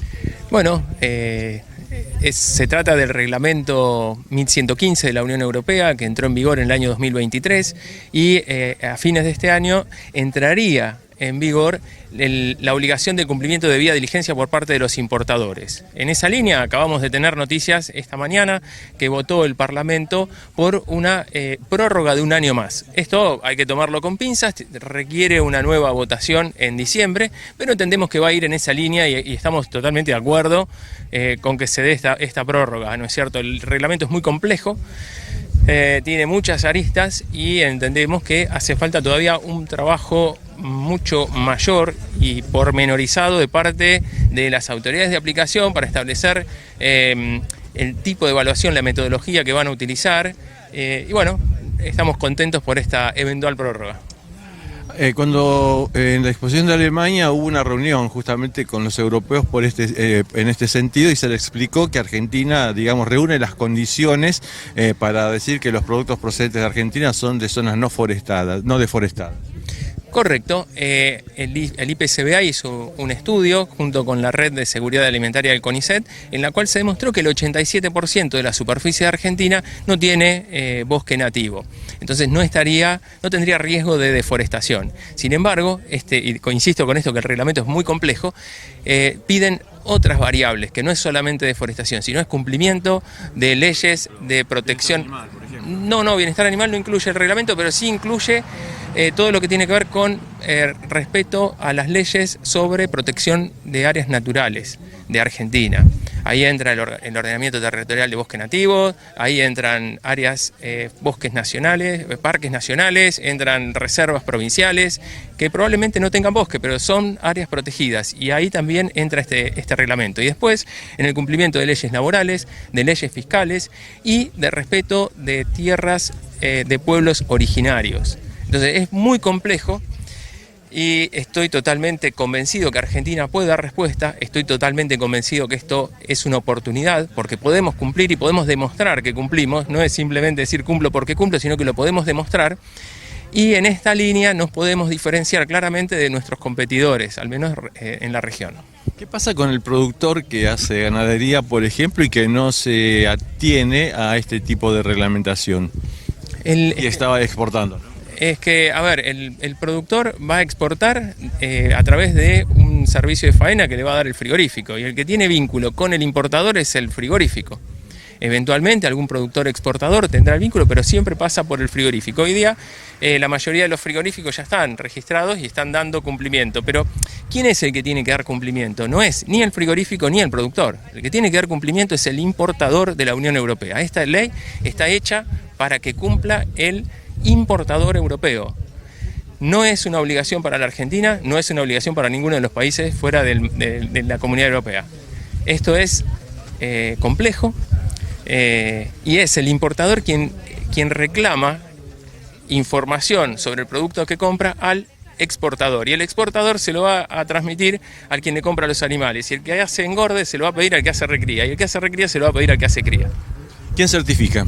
Bueno, se trata del reglamento 1115 de la Unión Europea, que entró en vigor en el año 2023 y a fines de este año entraría en vigor la obligación de cumplimiento de debida diligencia por parte de los importadores. En esa línea acabamos de tener noticias esta mañana que votó el Parlamento por una prórroga de un año más. Esto hay que tomarlo con pinzas, requiere una nueva votación en diciembre, pero entendemos que va a ir en esa línea y estamos totalmente de acuerdo con que se dé esta prórroga, ¿no es cierto? El reglamento es muy complejo. Tiene muchas aristas y entendemos que hace falta todavía un trabajo mucho mayor y pormenorizado de parte de las autoridades de aplicación para establecer el tipo de evaluación, la metodología que van a utilizar y bueno, estamos contentos por esta eventual prórroga. Cuando en la exposición de Alemania hubo una reunión justamente con los europeos en este sentido y se le explicó que Argentina, digamos, reúne las condiciones para decir que los productos procedentes de Argentina son de zonas no deforestadas. Correcto, el IPCBA hizo un estudio junto con la Red de Seguridad Alimentaria del CONICET, en la cual se demostró que el 87% de la superficie de Argentina no tiene bosque nativo. Entonces no tendría riesgo de deforestación. Sin embargo, y insisto con esto que el reglamento es muy complejo, piden otras variables, que no es solamente deforestación, sino es cumplimiento de leyes de protección. No, bienestar animal no incluye el reglamento, pero sí incluye todo lo que tiene que ver con respeto a las leyes sobre protección de áreas naturales de Argentina. Ahí entra el ordenamiento territorial de bosque nativo, ahí entran áreas, bosques nacionales, parques nacionales, entran reservas provinciales, que probablemente no tengan bosque, pero son áreas protegidas, y ahí también entra este reglamento. Y después, en el cumplimiento de leyes laborales, de leyes fiscales y de respeto de tierras de pueblos originarios. Entonces es muy complejo y estoy totalmente convencido que Argentina puede dar respuesta, estoy totalmente convencido que esto es una oportunidad porque podemos cumplir y podemos demostrar que cumplimos, no es simplemente decir cumplo porque cumplo, sino que lo podemos demostrar y en esta línea nos podemos diferenciar claramente de nuestros competidores, al menos en la región. ¿Qué pasa con el productor que hace ganadería, por ejemplo, y que no se atiene a este tipo de reglamentación y estaba exportando? Es que, a ver, el productor va a exportar a través de un servicio de faena que le va a dar el frigorífico y el que tiene vínculo con el importador es el frigorífico. Eventualmente algún productor exportador tendrá el vínculo, pero siempre pasa por el frigorífico. Hoy día la mayoría de los frigoríficos ya están registrados y están dando cumplimiento, pero ¿quién es el que tiene que dar cumplimiento? No es ni el frigorífico ni el productor. El que tiene que dar cumplimiento es el importador de la Unión Europea. Esta ley está hecha para que cumpla el importador europeo. No es una obligación para la Argentina, no es una obligación para ninguno de los países fuera de la Comunidad Europea. Esto es complejo y es el importador quien reclama información sobre el producto que compra al exportador y el exportador se lo va a transmitir al quien le compra los animales y el que hace engorde se lo va a pedir al que hace recría y el que hace recría se lo va a pedir al que hace cría. ¿Quién certifica?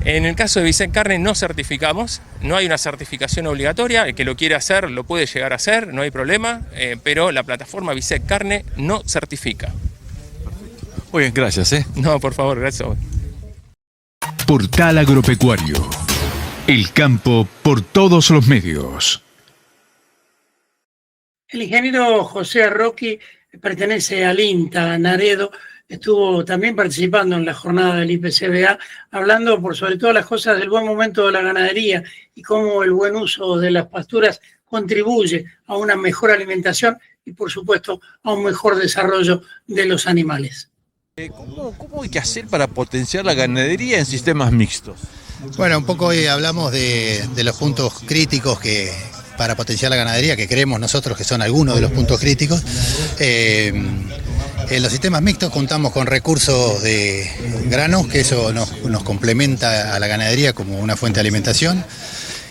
En el caso de Vicec Carne no certificamos, no hay una certificación obligatoria, el que lo quiere hacer lo puede llegar a hacer, no hay problema, pero la plataforma Vicec Carne no certifica. Muy bien, gracias. No, por favor, gracias a vos. Portal Agropecuario. El campo por todos los medios. El ingeniero José Arroqui pertenece al INTA Naredo. Estuvo también participando en la jornada del IPCBA, hablando por sobre todas las cosas del buen momento de la ganadería y cómo el buen uso de las pasturas contribuye a una mejor alimentación y, por supuesto, a un mejor desarrollo de los animales. ¿Cómo hay que hacer para potenciar la ganadería en sistemas mixtos? Bueno, un poco hoy hablamos de los puntos críticos para potenciar la ganadería, que creemos nosotros que son algunos de los puntos críticos. En los sistemas mixtos contamos con recursos de granos, que eso nos complementa a la ganadería como una fuente de alimentación.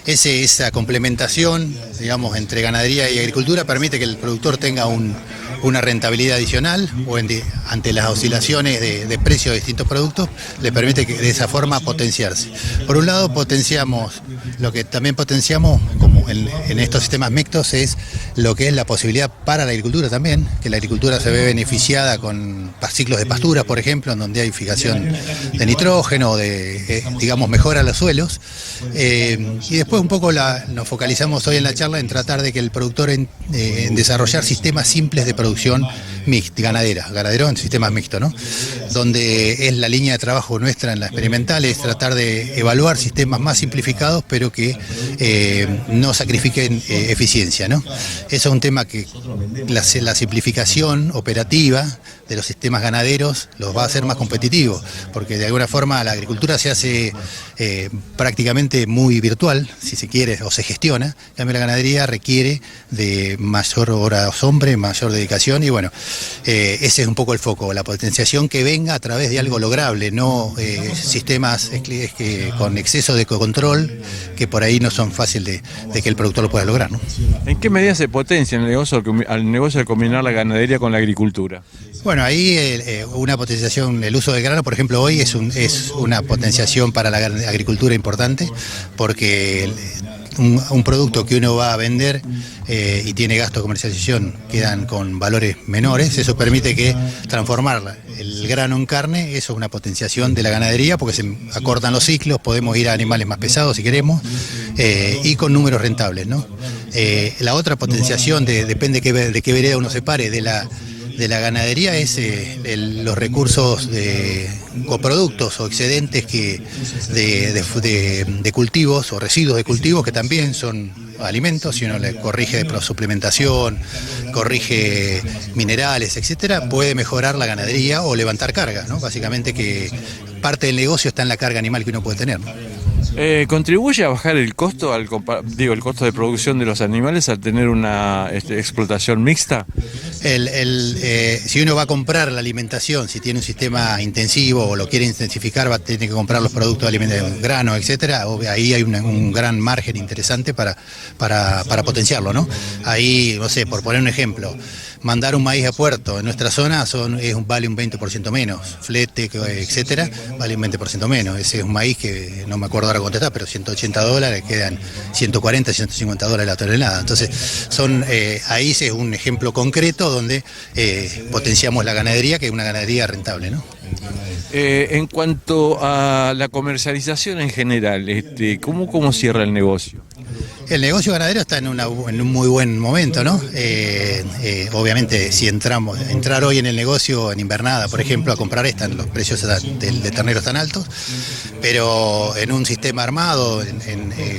Esa complementación, digamos, entre ganadería y agricultura permite que el productor tenga un una rentabilidad adicional o ante las oscilaciones de precio de distintos productos, le permite que de esa forma potenciarse. Por un lado potenciamos, lo que también potenciamos como en estos sistemas mixtos es lo que es la posibilidad para la agricultura también, que la agricultura se ve beneficiada con ciclos de pasturas, por ejemplo, en donde hay fijación de nitrógeno, digamos, mejora los suelos. Y después un poco nos focalizamos hoy en la charla en tratar de que el productor en desarrollar sistemas simples de producción mixta, ganadero en sistemas mixtos, ¿no? Donde es la línea de trabajo nuestra en la experimental, es tratar de evaluar sistemas más simplificados, pero que no sacrifiquen eficiencia, ¿no? Eso es un tema que la simplificación operativa de los sistemas ganaderos los va a hacer más competitivos, porque de alguna forma la agricultura se hace prácticamente muy virtual, si se quiere, o se gestiona. En cambio, la ganadería requiere de mayor horas hombre, mayor dedicación, y bueno, ese es un poco el foco, la potenciación que venga a través de algo lograble, no sistemas con exceso de control que por ahí no son fáciles de que el productor lo pueda lograr, ¿no? ¿En qué medida se potencia el negocio de combinar la ganadería con la agricultura? Bueno, ahí una potenciación, el uso del grano, por ejemplo, hoy es una potenciación para la agricultura importante, porque un producto que uno va a vender y tiene gasto de comercialización quedan con valores menores, eso permite que transformar el grano en carne, eso es una potenciación de la ganadería, porque se acortan los ciclos, podemos ir a animales más pesados si queremos, y con números rentables, ¿no? La otra potenciación, depende de qué vereda uno se pare, de la ganadería es los recursos de coproductos o excedentes de cultivos o residuos de cultivos que también son alimentos. Si uno le corrige de suplementación, corrige minerales, etcétera, puede mejorar la ganadería o levantar carga, ¿no? Básicamente que parte del negocio está en la carga animal que uno puede tener, ¿no? ¿Contribuye a bajar el costo, el costo de producción de los animales al tener una explotación mixta? Si uno va a comprar la alimentación, si tiene un sistema intensivo o lo quiere intensificar, tiene que comprar los productos de alimentación, grano, etcétera. Ahí hay un gran margen interesante para potenciarlo, ¿no? Ahí, no sé, por poner un ejemplo, mandar un maíz a puerto en nuestra zona vale un 20% menos, flete, etcétera, vale un 20% menos. Ese es un maíz que no me acuerdo ahora contestar, pero $180 quedan $140, $150 la tonelada. Entonces, ahí es un ejemplo concreto donde potenciamos la ganadería, que es una ganadería rentable, ¿no? En cuanto a la comercialización en general, ¿cómo cierra el negocio? El negocio ganadero está en un muy buen momento, ¿no? Obviamente, si entrar hoy en el negocio en invernada, por ejemplo, a comprar los precios de terneros tan altos, pero en un sistema armado,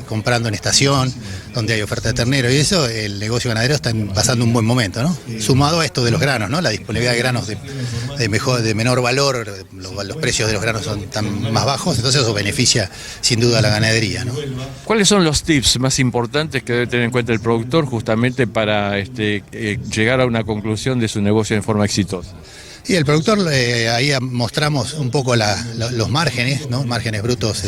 comprando en estación, donde hay oferta de ternero y eso, el negocio ganadero está pasando un buen momento, ¿no? Sumado a esto de los granos, ¿no? La disponibilidad de granos de menor valor, los precios de los granos son tan más bajos, entonces eso beneficia sin duda a la ganadería, ¿no? ¿Cuáles son los tips más importantes que debe tener en cuenta el productor justamente para llegar a una conclusión de su negocio en forma exitosa? Y el productor, ahí mostramos un poco los márgenes, ¿no? Márgenes brutos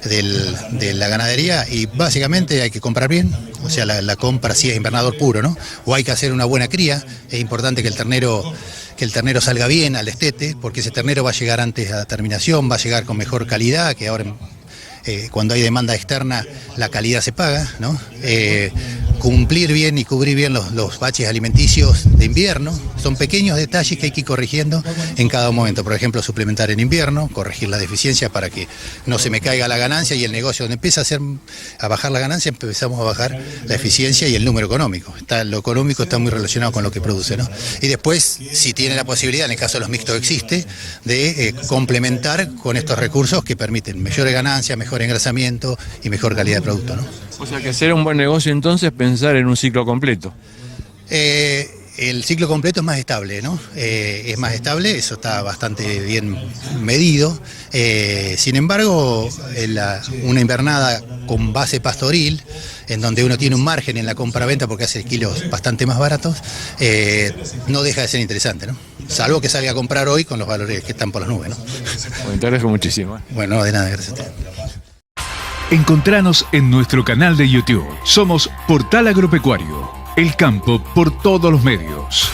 de la ganadería, y básicamente hay que comprar bien, o sea, la compra sí es invernador puro, ¿no? O hay que hacer una buena cría, es importante que el ternero salga bien al destete, porque ese ternero va a llegar antes a terminación, va a llegar con mejor calidad, que ahora cuando hay demanda externa la calidad se paga, ¿no? Cumplir bien y cubrir bien los baches alimenticios de invierno. Son pequeños detalles que hay que ir corrigiendo en cada momento. Por ejemplo, suplementar en invierno, corregir la deficiencia para que no se me caiga la ganancia, y el negocio donde empieza a bajar la ganancia, empezamos a bajar la eficiencia y el número económico. Lo económico está muy relacionado con lo que produce, ¿no? Y después, si tiene la posibilidad, en el caso de los mixtos existe, de complementar con estos recursos que permiten mayores ganancias, mejor engrasamiento y mejor calidad de producto, ¿no? O sea, que hacer un buen negocio entonces, pensar en un ciclo completo. El ciclo completo es más estable, ¿no? Es más estable, eso está bastante bien medido. Sin embargo, una invernada con base pastoril, en donde uno tiene un margen en la compra-venta porque hace kilos bastante más baratos, no deja de ser interesante, ¿no? Salvo que salga a comprar hoy con los valores que están por las nubes, ¿no? Bueno, te agradezco muchísimo. Bueno, de nada, gracias a ti. Encontranos en nuestro canal de YouTube. Somos Portal Agropecuario. El campo por todos los medios.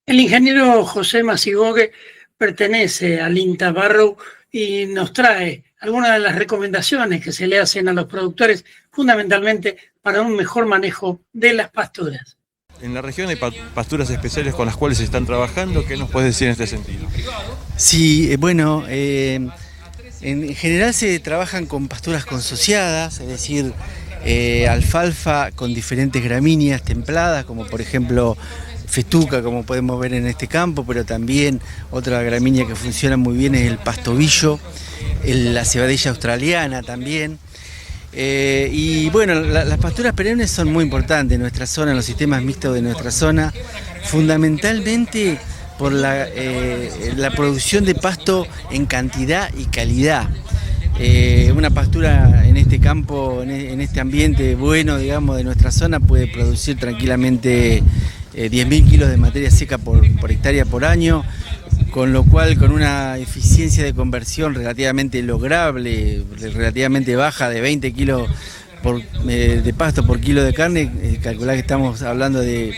El ingeniero José Masigogue pertenece al INTA Barrow y nos trae algunas de las recomendaciones que se le hacen a los productores, fundamentalmente para un mejor manejo de las pasturas. En la región hay pasturas especiales con las cuales se están trabajando. ¿Qué nos puedes decir en este sentido? Sí, bueno, en general se trabajan con pasturas consociadas, es decir, alfalfa con diferentes gramíneas templadas, como por ejemplo festuca, como podemos ver en este campo, pero también otra gramínea que funciona muy bien es el pastobillo, la cebadilla australiana también. Y bueno, las pasturas perennes son muy importantes en nuestra zona, en los sistemas mixtos de nuestra zona, fundamentalmente por la producción de pasto en cantidad y calidad. Una pastura en este campo, en este ambiente bueno, digamos, de nuestra zona, puede producir tranquilamente 10.000 kilos de materia seca por hectárea por año, con lo cual con una eficiencia de conversión relativamente lograble, relativamente baja, de 20 kilos de pasto por kilo de carne, calcular que estamos hablando de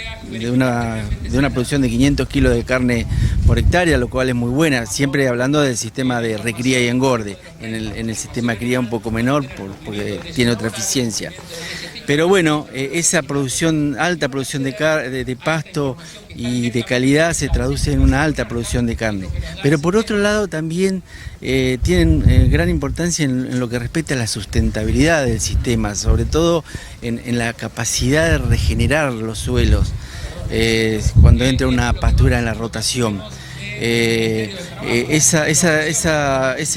una producción de 500 kilos de carne por hectárea, lo cual es muy buena, siempre hablando del sistema de recría y engorde. En el sistema de cría un poco menor porque tiene otra eficiencia. Pero bueno, esa producción, alta producción de pasto y de calidad se traduce en una alta producción de carne. Pero por otro lado también tienen gran importancia en lo que respecta a la sustentabilidad del sistema, sobre todo en la capacidad de regenerar los suelos cuando entra una pastura en la rotación. Ese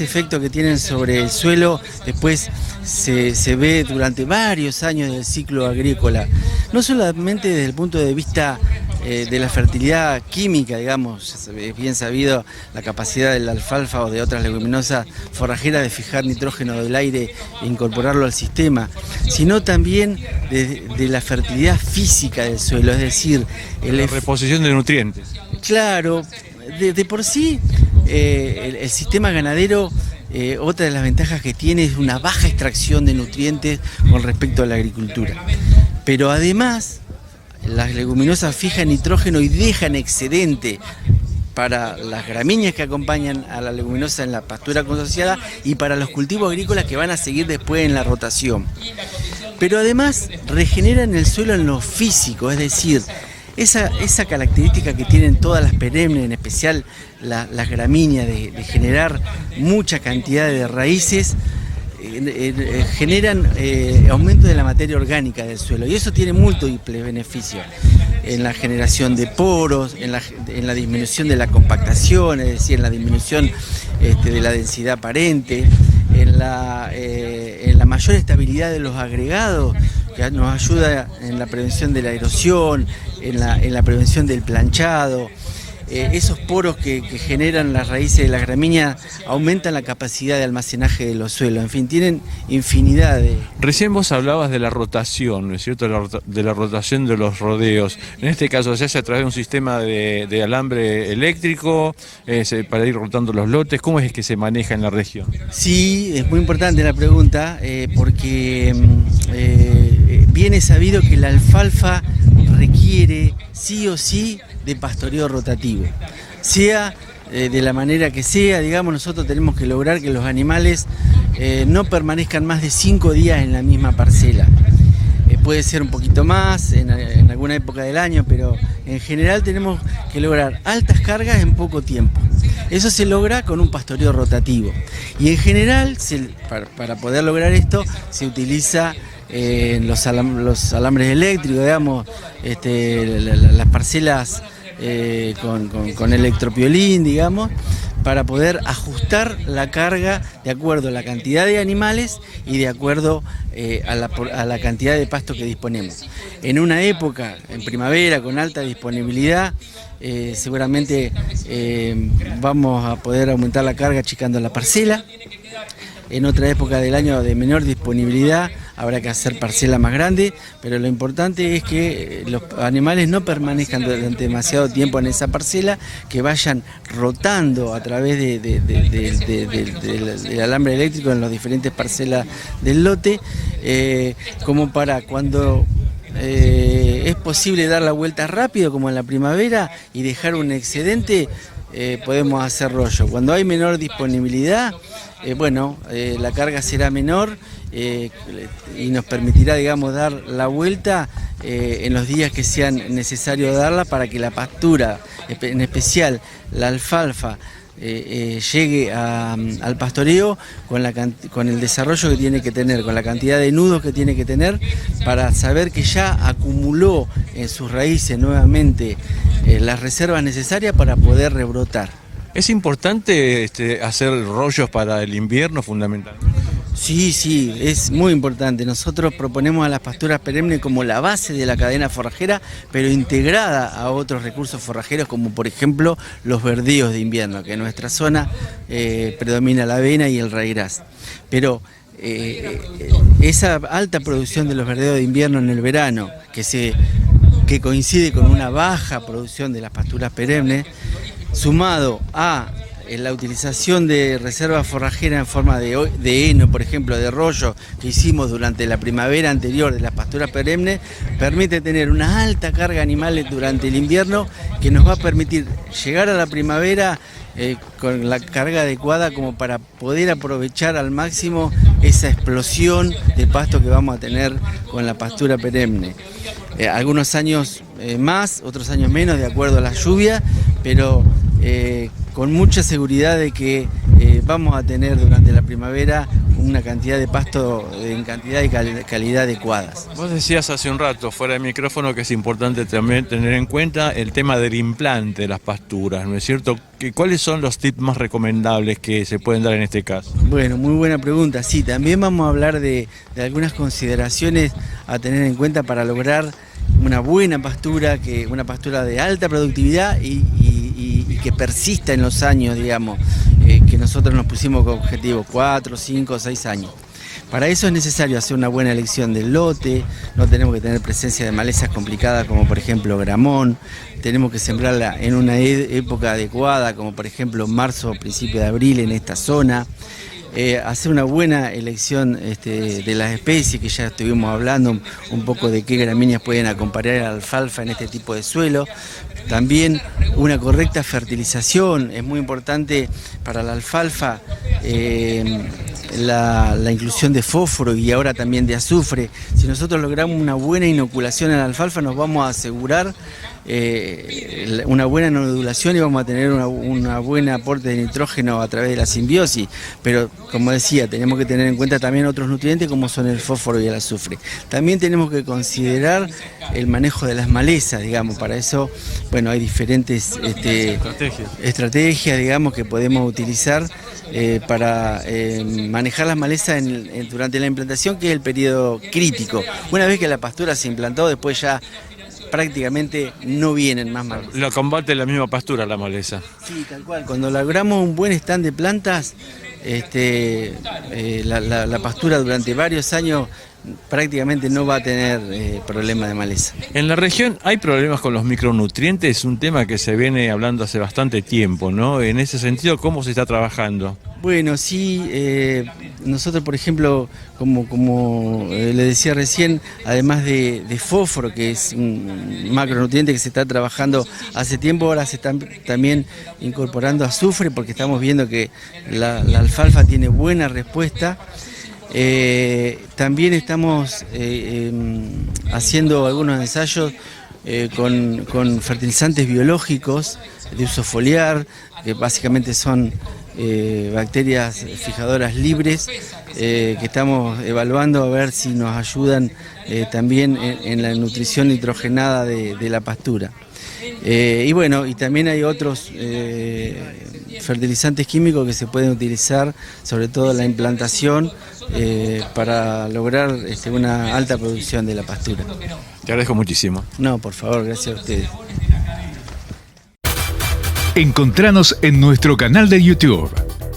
efecto que tienen sobre el suelo después se ve durante varios años del ciclo agrícola, no solamente desde el punto de vista de la fertilidad química, digamos, es bien sabido la capacidad de la alfalfa o de otras leguminosas forrajeras de fijar nitrógeno del aire e incorporarlo al sistema, sino también de la fertilidad física del suelo, es decir, la reposición de nutrientes. Claro, de por sí el sistema ganadero, otra de las ventajas que tiene es una baja extracción de nutrientes con respecto a la agricultura. Pero además, las leguminosas fijan nitrógeno y dejan excedente para las gramíneas que acompañan a la leguminosa en la pastura consociada y para los cultivos agrícolas que van a seguir después en la rotación. Pero además regeneran el suelo en lo físico, es decir, esa característica que tienen todas las perennes, en especial las gramíneas, de generar mucha cantidad de raíces, generan aumento de la materia orgánica del suelo, y eso tiene múltiples beneficios en la generación de poros, en la disminución de la compactación, es decir, en la disminución de la densidad aparente, en la mayor estabilidad de los agregados, que nos ayuda en la prevención de la erosión, en la prevención del planchado. Esos poros que generan las raíces de la gramínea aumentan la capacidad de almacenaje de los suelos, en fin, tienen infinidad de... Recién vos hablabas de la rotación, ¿no es cierto?, de la rotación de los rodeos. En este caso se hace a través de un sistema de alambre eléctrico para ir rotando los lotes. ¿Cómo es que se maneja en la región? Sí, es muy importante la pregunta, porque bien es sabido que la alfalfa requiere sí o sí de pastoreo rotativo, sea de la manera que sea, digamos, nosotros tenemos que lograr que los animales no permanezcan más de 5 días en la misma parcela. Puede ser un poquito más en alguna época del año, pero en general tenemos que lograr altas cargas en poco tiempo. Eso se logra con un pastoreo rotativo. Y en general, para poder lograr esto, se utiliza los alambres eléctricos, digamos, las parcelas con electropiolín, digamos, para poder ajustar la carga de acuerdo a la cantidad de animales y de acuerdo a la cantidad de pasto que disponemos. En una época, en primavera, con alta disponibilidad, seguramente vamos a poder aumentar la carga achicando la parcela. En otra época del año de menor disponibilidad habrá que hacer parcela más grande, pero lo importante es que los animales no permanezcan durante demasiado tiempo en esa parcela, que vayan rotando a través del alambre eléctrico en las diferentes parcelas del lote, como para cuando es posible dar la vuelta rápido como en la primavera y dejar un excedente, podemos hacer rollo. Cuando hay menor disponibilidad, la carga será menor y nos permitirá, digamos, dar la vuelta en los días que sean necesarios darla para que la pastura, en especial la alfalfa, llegue al pastoreo con el desarrollo que tiene que tener, con la cantidad de nudos que tiene que tener, para saber que ya acumuló en sus raíces nuevamente las reservas necesarias para poder rebrotar. ¿Es importante hacer rollos para el invierno fundamentalmente? Sí, es muy importante. Nosotros proponemos a las pasturas perennes como la base de la cadena forrajera, pero integrada a otros recursos forrajeros, como por ejemplo los verdíos de invierno, que en nuestra zona predomina la avena y el raigras. Pero esa alta producción de los verdíos de invierno en el verano, que coincide con una baja producción de las pasturas perennes, sumado a la utilización de reservas forrajeras en forma de heno, por ejemplo, de rollo, que hicimos durante la primavera anterior de las pasturas perennes, permite tener una alta carga animal durante el invierno, que nos va a permitir llegar a la primavera con la carga adecuada como para poder aprovechar al máximo esa explosión de pasto que vamos a tener con la pastura perenne. Algunos años más, otros años menos, de acuerdo a la lluvia, pero con mucha seguridad de que vamos a tener durante la primavera una cantidad de pasto en cantidad y calidad adecuadas. Vos decías hace un rato, fuera de micrófono, que es importante también tener en cuenta el tema del implante de las pasturas, ¿no es cierto? ¿Cuáles son los tips más recomendables que se pueden dar en este caso? Bueno, muy buena pregunta. Sí, también vamos a hablar de algunas consideraciones a tener en cuenta para lograr una buena pastura, una pastura de alta productividad y que persista en los años, digamos, que nosotros nos pusimos como objetivo, 4, 5, 6 años. Para eso es necesario hacer una buena elección del lote, no tenemos que tener presencia de malezas complicadas como por ejemplo gramón, tenemos que sembrarla en una época adecuada como por ejemplo marzo o principio de abril en esta zona. Hacer una buena elección de las especies, que ya estuvimos hablando un poco de qué gramíneas pueden acompañar a la alfalfa en este tipo de suelo. También una correcta fertilización, es muy importante para la alfalfa la inclusión de fósforo y ahora también de azufre. Si nosotros logramos una buena inoculación en la alfalfa, nos vamos a asegurar una buena nodulación y vamos a tener una buena aporte de nitrógeno a través de la simbiosis, pero como decía, tenemos que tener en cuenta también otros nutrientes como son el fósforo y el azufre. También tenemos que considerar el manejo de las malezas, digamos, para eso, bueno, hay diferentes estrategias, digamos, que podemos utilizar para manejar las malezas durante la implantación, que es el periodo crítico. Una vez que la pastura se implantó, después ya prácticamente no vienen más malezas. Lo combate la misma pastura, la maleza. Sí, tal cual. Cuando logramos un buen stand de plantas, la pastura durante varios años prácticamente no va a tener problema de maleza. En la región hay problemas con los micronutrientes, un tema que se viene hablando hace bastante tiempo, ¿no? En ese sentido, ¿cómo se está trabajando? Bueno, sí, nosotros por ejemplo, como le decía recién, además de fósforo, que es un macronutriente que se está trabajando hace tiempo, ahora se están también incorporando azufre, porque estamos viendo que la alfalfa tiene buena respuesta. También estamos haciendo algunos ensayos con fertilizantes biológicos de uso foliar, que básicamente son bacterias fijadoras libres, que estamos evaluando a ver si nos ayudan también en la nutrición nitrogenada de la pastura. Y bueno, y también hay otros fertilizantes químicos que se pueden utilizar, sobre todo en la implantación, para lograr una alta producción de la pastura. Te agradezco muchísimo. No, por favor, gracias a ustedes. Encontranos en nuestro canal de YouTube.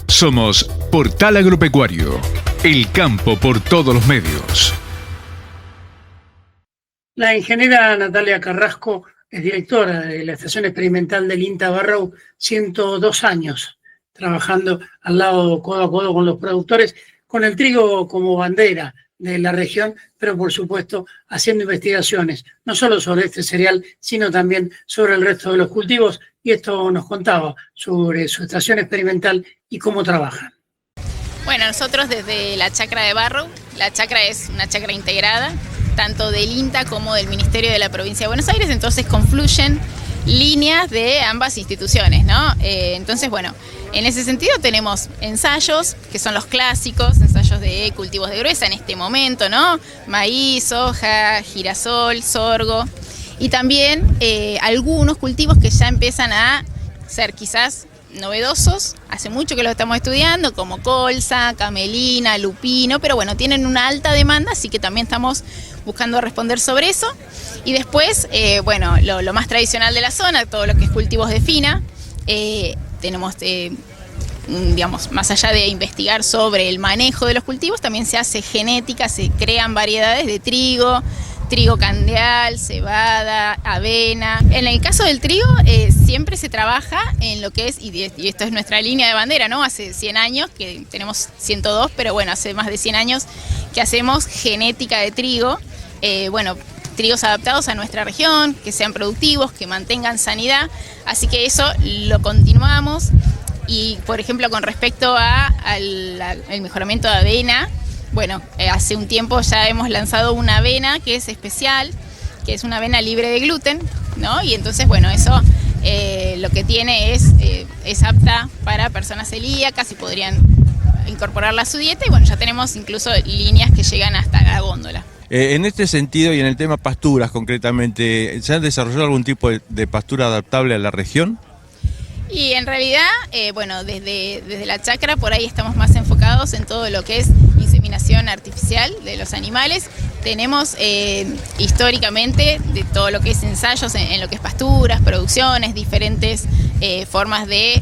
Somos Portal Agropecuario, el campo por todos los medios. La ingeniera Natalia Carrasco es directora de la Estación Experimental del INTA Barrow, 102 años, trabajando al lado, codo a codo con los productores, con el trigo como bandera, de la región, pero por supuesto haciendo investigaciones, no solo sobre este cereal, sino también sobre el resto de los cultivos, y esto nos contaba sobre su estación experimental y cómo trabajan. Bueno, nosotros desde la chacra de Barrow, la chacra es una chacra integrada, tanto del INTA como del Ministerio de la Provincia de Buenos Aires, entonces confluyen líneas de ambas instituciones, ¿no? Entonces, bueno, en ese sentido tenemos ensayos, que son los clásicos, ensayos de cultivos de gruesa en este momento, ¿no? Maíz, soja, girasol, sorgo, y también algunos cultivos que ya empiezan a ser quizás novedosos, hace mucho que los estamos estudiando, como colza, camelina, lupino, pero bueno, tienen una alta demanda, así que también estamos buscando responder sobre eso. Y después, bueno, lo más tradicional de la zona, todo lo que es cultivos de fina, tenemos, digamos, más allá de investigar sobre el manejo de los cultivos, también se hace genética, se crean variedades de trigo candeal, cebada, avena. En el caso del trigo, siempre se trabaja en lo que es, y esto es nuestra línea de bandera, ¿no? Hace 100 años, que tenemos 102, pero bueno, hace más de 100 años que hacemos genética de trigo. Bueno, trigos adaptados a nuestra región, que sean productivos, que mantengan sanidad, así que eso lo continuamos. Y por ejemplo, con respecto al mejoramiento de avena, bueno, hace un tiempo ya hemos lanzado una avena que es especial, que es una avena libre de gluten, ¿no? Y entonces, bueno, eso lo que tiene es apta para personas celíacas y podrían incorporarla a su dieta, y bueno, ya tenemos incluso líneas que llegan hasta la góndola. En este sentido y en el tema pasturas concretamente, ¿se han desarrollado algún tipo de pastura adaptable a la región? Y en realidad, bueno, desde la chacra por ahí estamos más enfocados en todo lo que es inseminación artificial de los animales. Tenemos históricamente de todo lo que es ensayos en lo que es pasturas, producciones, diferentes formas de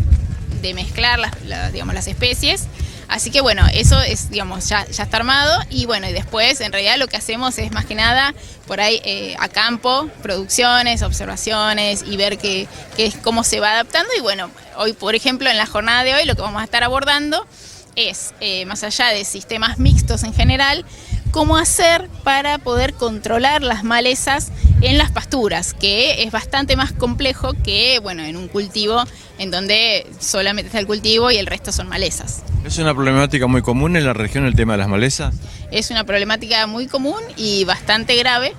mezclar las especies. Así que bueno, eso es, digamos, ya está armado, y bueno, y después en realidad lo que hacemos es más que nada por ahí a campo, producciones, observaciones y ver cómo se va adaptando. Y bueno, hoy por ejemplo en la jornada de hoy lo que vamos a estar abordando es, más allá de sistemas mixtos en general, cómo hacer para poder controlar las malezas en las pasturas, que es bastante más complejo que, bueno, en un cultivo en donde solamente está el cultivo y el resto son malezas. ¿Es una problemática muy común en la región el tema de las malezas? Es una problemática muy común y bastante grave,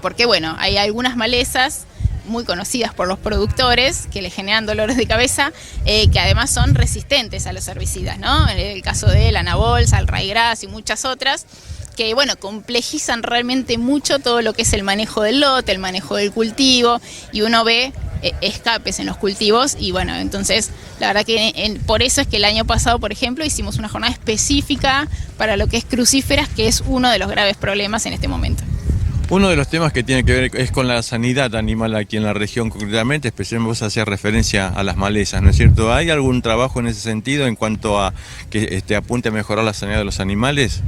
porque bueno, hay algunas malezas muy conocidas por los productores que le generan dolores de cabeza, que además son resistentes a los herbicidas, ¿no? En el caso de la anabolsa, el raigrás y muchas otras, que bueno, complejizan realmente mucho todo lo que es el manejo del lote, el manejo del cultivo, y uno ve escapes en los cultivos. Y bueno, entonces la verdad que por eso es que el año pasado, por ejemplo, hicimos una jornada específica para lo que es crucíferas, que es uno de los graves problemas en este momento. Uno de los temas que tiene que ver es con la sanidad animal aquí en la región concretamente, especialmente vos hacías referencia a las malezas, ¿no es cierto? ¿Hay algún trabajo en ese sentido en cuanto a que apunte a mejorar la sanidad de los animales?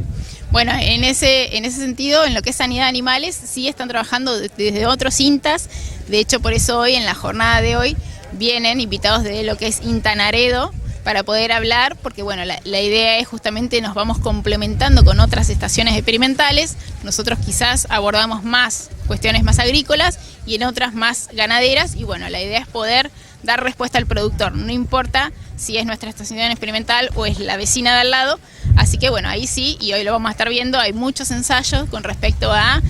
Bueno, en ese sentido, en lo que es sanidad de animales, sí están trabajando desde otros INTAs. De hecho, por eso hoy, en la jornada de hoy, vienen invitados de lo que es INTA Naredo para poder hablar, porque bueno, la idea es justamente nos vamos complementando con otras estaciones experimentales. Nosotros quizás abordamos más cuestiones más agrícolas y en otras más ganaderas, y bueno, la idea es poder dar respuesta al productor, no importa si es nuestra estación experimental o es la vecina de al lado. Así que bueno, ahí sí, y hoy lo vamos a estar viendo, hay muchos ensayos con respecto a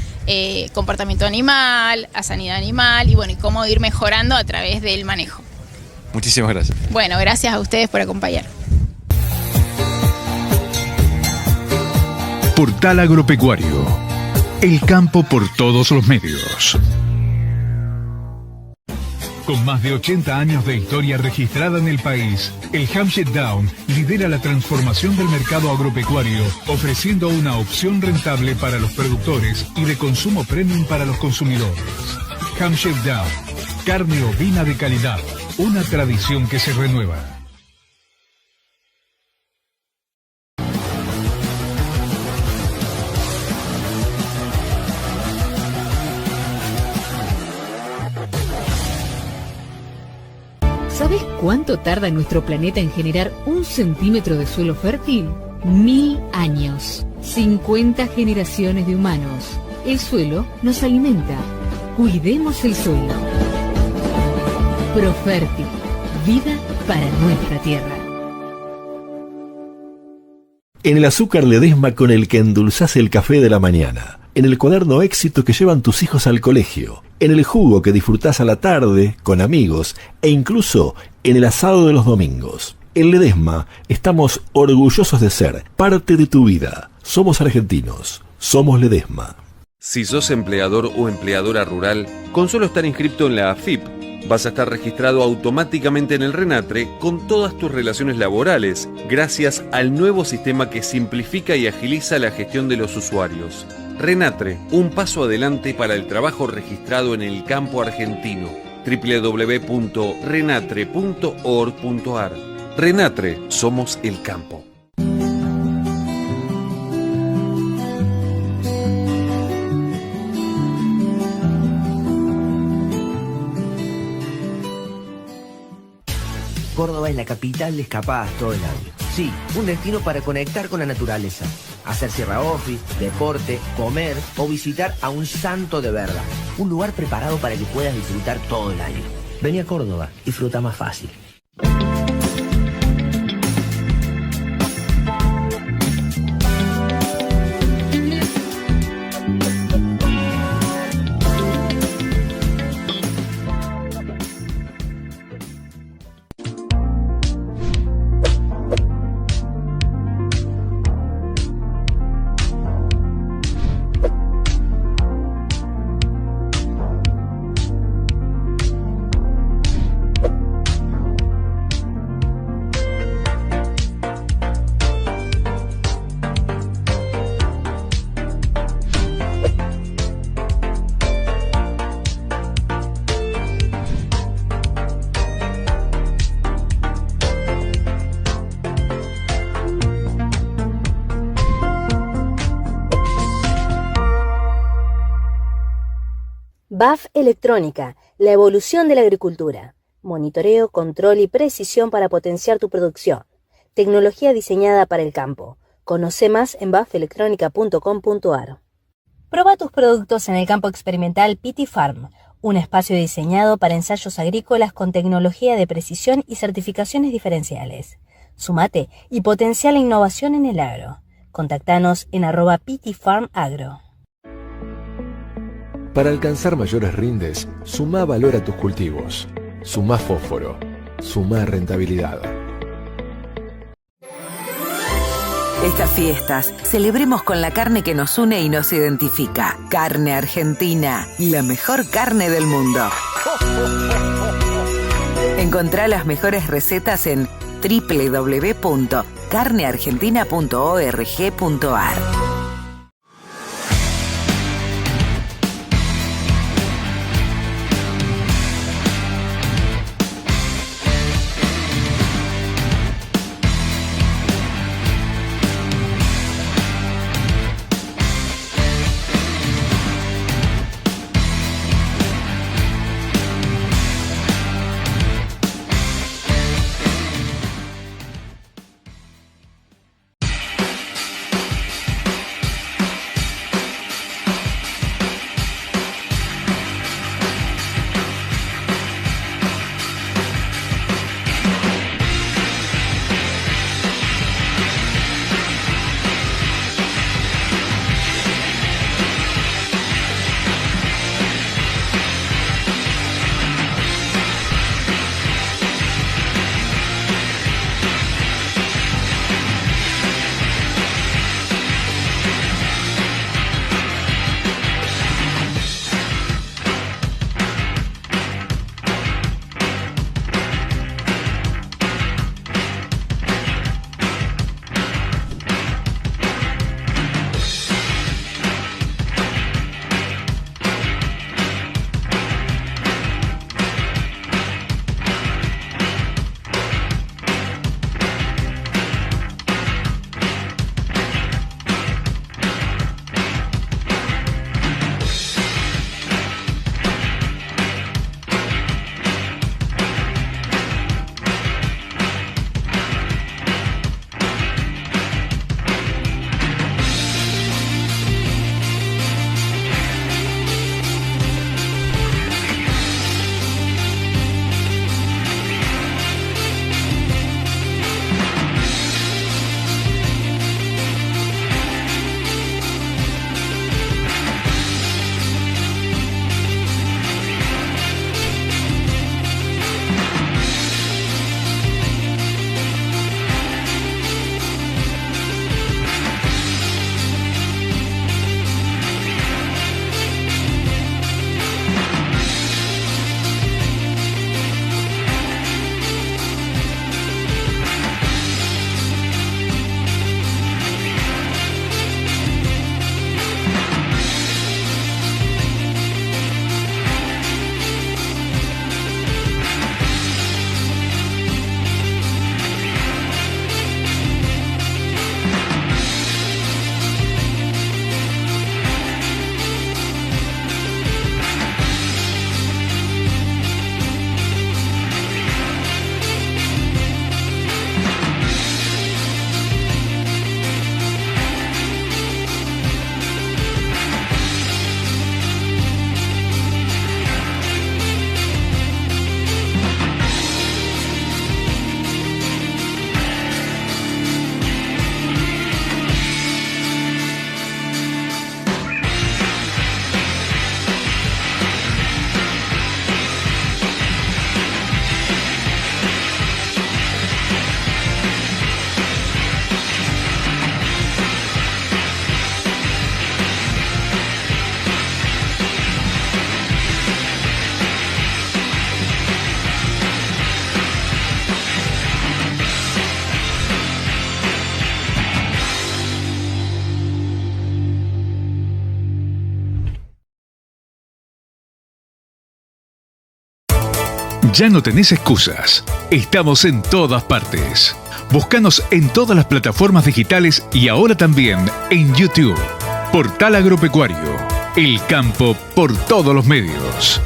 comportamiento animal, a sanidad animal, y bueno, y cómo ir mejorando a través del manejo. Muchísimas gracias. Bueno, gracias a ustedes por acompañar. Portal Agropecuario. El campo por todos los medios. Con más de 80 años de historia registrada en el país, el Hampshire Down lidera la transformación del mercado agropecuario, ofreciendo una opción rentable para los productores y de consumo premium para los consumidores. Hampshire Down, carne ovina de calidad, una tradición que se renueva. ¿Sabes cuánto tarda nuestro planeta en generar 1 centímetro de suelo fértil? 1000 años, 50 generaciones de humanos. El suelo nos alimenta. Cuidemos el suelo. Profértil, vida para nuestra tierra. En el azúcar Ledesma con el que endulzás el café de la mañana. En el cuaderno éxito que llevan tus hijos al colegio. En el jugo que disfrutás a la tarde, con amigos, e incluso en el asado de los domingos. En Ledesma estamos orgullosos de ser parte de tu vida. Somos argentinos. Somos Ledesma. Si sos empleador o empleadora rural, con solo estar inscrito en la AFIP, vas a estar registrado automáticamente en el RENATRE con todas tus relaciones laborales, gracias al nuevo sistema que simplifica y agiliza la gestión de los usuarios. RENATRE, un paso adelante para el trabajo registrado en el campo argentino. www.renatre.org.ar. RENATRE, somos el campo. Córdoba es la capital de escapadas todo el año. Sí, un destino para conectar con la naturaleza. Hacer sierra office, deporte, comer o visitar a un santo de verdad. Un lugar preparado para que puedas disfrutar todo el año. Vení a Córdoba, disfruta más fácil. BAF Electrónica, la evolución de la agricultura. Monitoreo, control y precisión para potenciar tu producción. Tecnología diseñada para el campo. Conoce más en bafelectronica.com.ar. Proba tus productos en el campo experimental PT Farm, un espacio diseñado para ensayos agrícolas con tecnología de precisión y certificaciones diferenciales. Sumate y potencia la innovación en el agro. Contactanos en @PTFarmAgro. Para alcanzar mayores rindes, sumá valor a tus cultivos. Sumá fósforo. Sumá rentabilidad. Estas fiestas, celebremos con la carne que nos une y nos identifica. Carne Argentina, la mejor carne del mundo. Encontrá las mejores recetas en www.carneargentina.org.ar. Ya no tenés excusas. Estamos en todas partes. Búscanos en todas las plataformas digitales y ahora también en YouTube. Portal Agropecuario. El campo por todos los medios.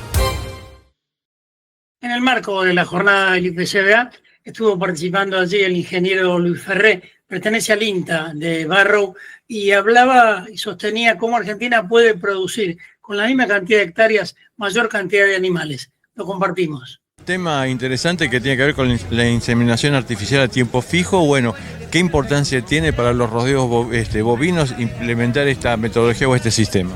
En el marco de la jornada del IPCBA estuvo participando allí el ingeniero Luis Ferré, pertenece al INTA de Barrow, y hablaba y sostenía cómo Argentina puede producir con la misma cantidad de hectáreas mayor cantidad de animales. Lo compartimos. Tema interesante que tiene que ver con la inseminación artificial a tiempo fijo. Bueno, ¿qué importancia tiene para los rodeos bovinos implementar esta metodología o este sistema?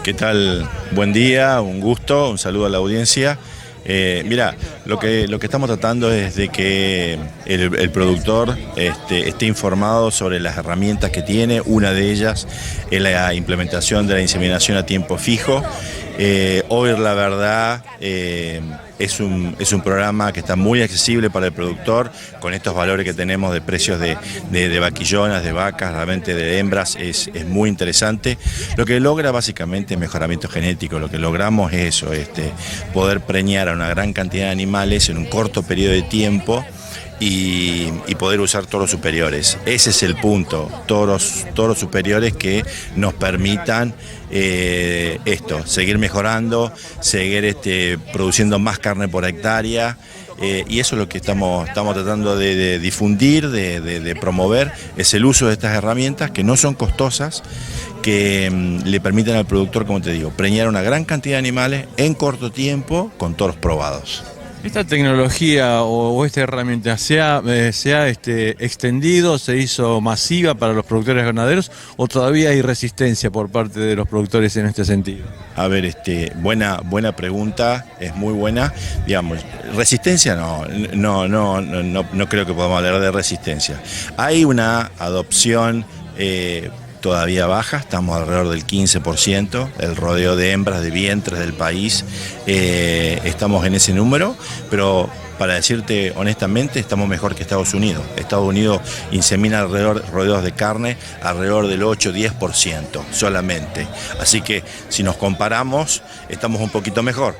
¿Qué tal? Buen día, un gusto, un saludo a la audiencia. Mira, lo que estamos tratando es de que el productor esté informado sobre las herramientas que tiene. Una de ellas es la implementación de la inseminación a tiempo fijo. Hoy la verdad es un programa que está muy accesible para el productor, con estos valores que tenemos de precios de vaquillonas, de vacas, realmente de hembras, es muy interesante. Lo que logra básicamente es mejoramiento genético, lo que logramos es eso, poder preñar a una gran cantidad de animales en un corto periodo de tiempo y poder usar toros superiores. Ese es el punto, toros superiores que nos permitan seguir mejorando, seguir produciendo más carne por hectárea, y eso es lo que estamos tratando de difundir, de promover, es el uso de estas herramientas que no son costosas, que le permiten al productor, como te digo, preñar una gran cantidad de animales en corto tiempo con toros probados. ¿Esta tecnología o esta herramienta se ha extendido, se hizo masiva para los productores ganaderos o todavía hay resistencia por parte de los productores en este sentido? A ver, buena pregunta, es muy buena. Digamos, resistencia no creo que podamos hablar de resistencia. Hay una adopción todavía baja, estamos alrededor del 15%, el rodeo de hembras, de vientres del país, estamos en ese número, pero para decirte honestamente, estamos mejor que Estados Unidos. Estados Unidos insemina rodeos de carne alrededor del 8-10% solamente, así que si nos comparamos, estamos un poquito mejor.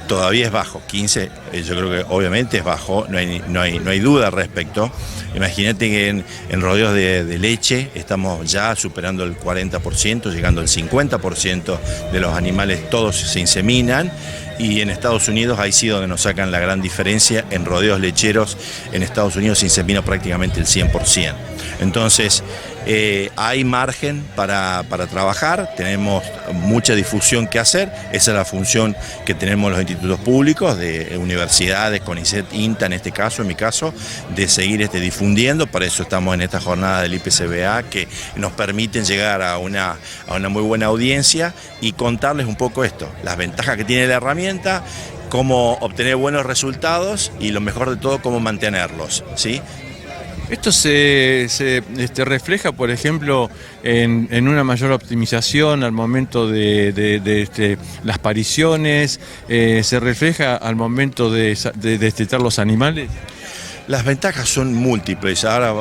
Todavía es bajo, 15, yo creo que obviamente es bajo, no hay duda al respecto. Imagínate que en rodeos de leche estamos ya superando el 40%, llegando al 50% de los animales, todos se inseminan, y en Estados Unidos ahí sí donde nos sacan la gran diferencia. En rodeos lecheros en Estados Unidos se insemina prácticamente el 100%. Entonces hay margen para trabajar, tenemos mucha difusión que hacer, esa es la función que tenemos los institutos públicos, de universidades, CONICET, INTA en este caso, en mi caso, de seguir difundiendo. Para eso estamos en esta jornada del IPCBA, que nos permiten llegar a una muy buena audiencia y contarles un poco esto, las ventajas que tiene la herramienta, cómo obtener buenos resultados y lo mejor de todo, cómo mantenerlos, ¿sí? ¿Esto se refleja, por ejemplo, en una mayor optimización al momento de las pariciones? ¿Se refleja al momento de destetar los animales? Las ventajas son múltiples. Ahora,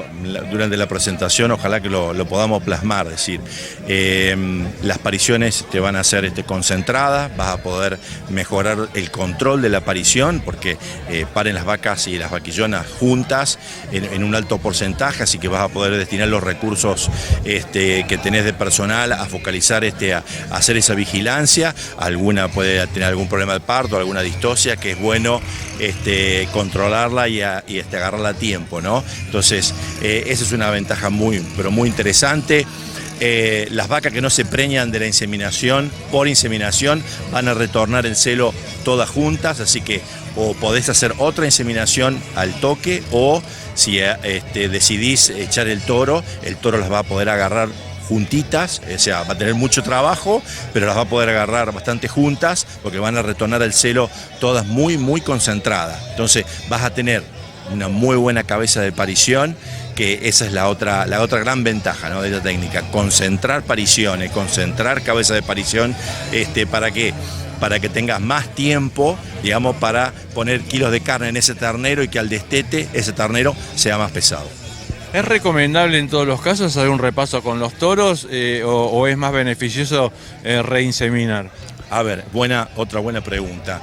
durante la presentación, ojalá que lo podamos plasmar. Es decir, las pariciones te van a ser concentradas, vas a poder mejorar el control de la parición, porque paren las vacas y las vaquillonas juntas en un alto porcentaje, así que vas a poder destinar los recursos que tenés de personal a focalizar, a hacer esa vigilancia. Alguna puede tener algún problema de parto, alguna distosia, que es bueno controlarla y agarrarla a tiempo, ¿no? Entonces, esa es una ventaja pero muy interesante. Las vacas que no se preñan de la inseminación, por inseminación, van a retornar el celo todas juntas, así que o podés hacer otra inseminación al toque, o si decidís echar el toro las va a poder agarrar juntitas, o sea, va a tener mucho trabajo, pero las va a poder agarrar bastante juntas, porque van a retornar el celo todas muy, muy concentradas. Entonces vas a tener una muy buena cabeza de parición, que esa es la otra gran ventaja, ¿no?, de esta técnica, concentrar pariciones, concentrar cabeza de parición, ¿para qué? Para que tengas más tiempo, digamos, para poner kilos de carne en ese ternero y que al destete ese ternero sea más pesado. ¿Es recomendable en todos los casos hacer un repaso con los toros o es más beneficioso reinseminar? A ver, otra buena pregunta.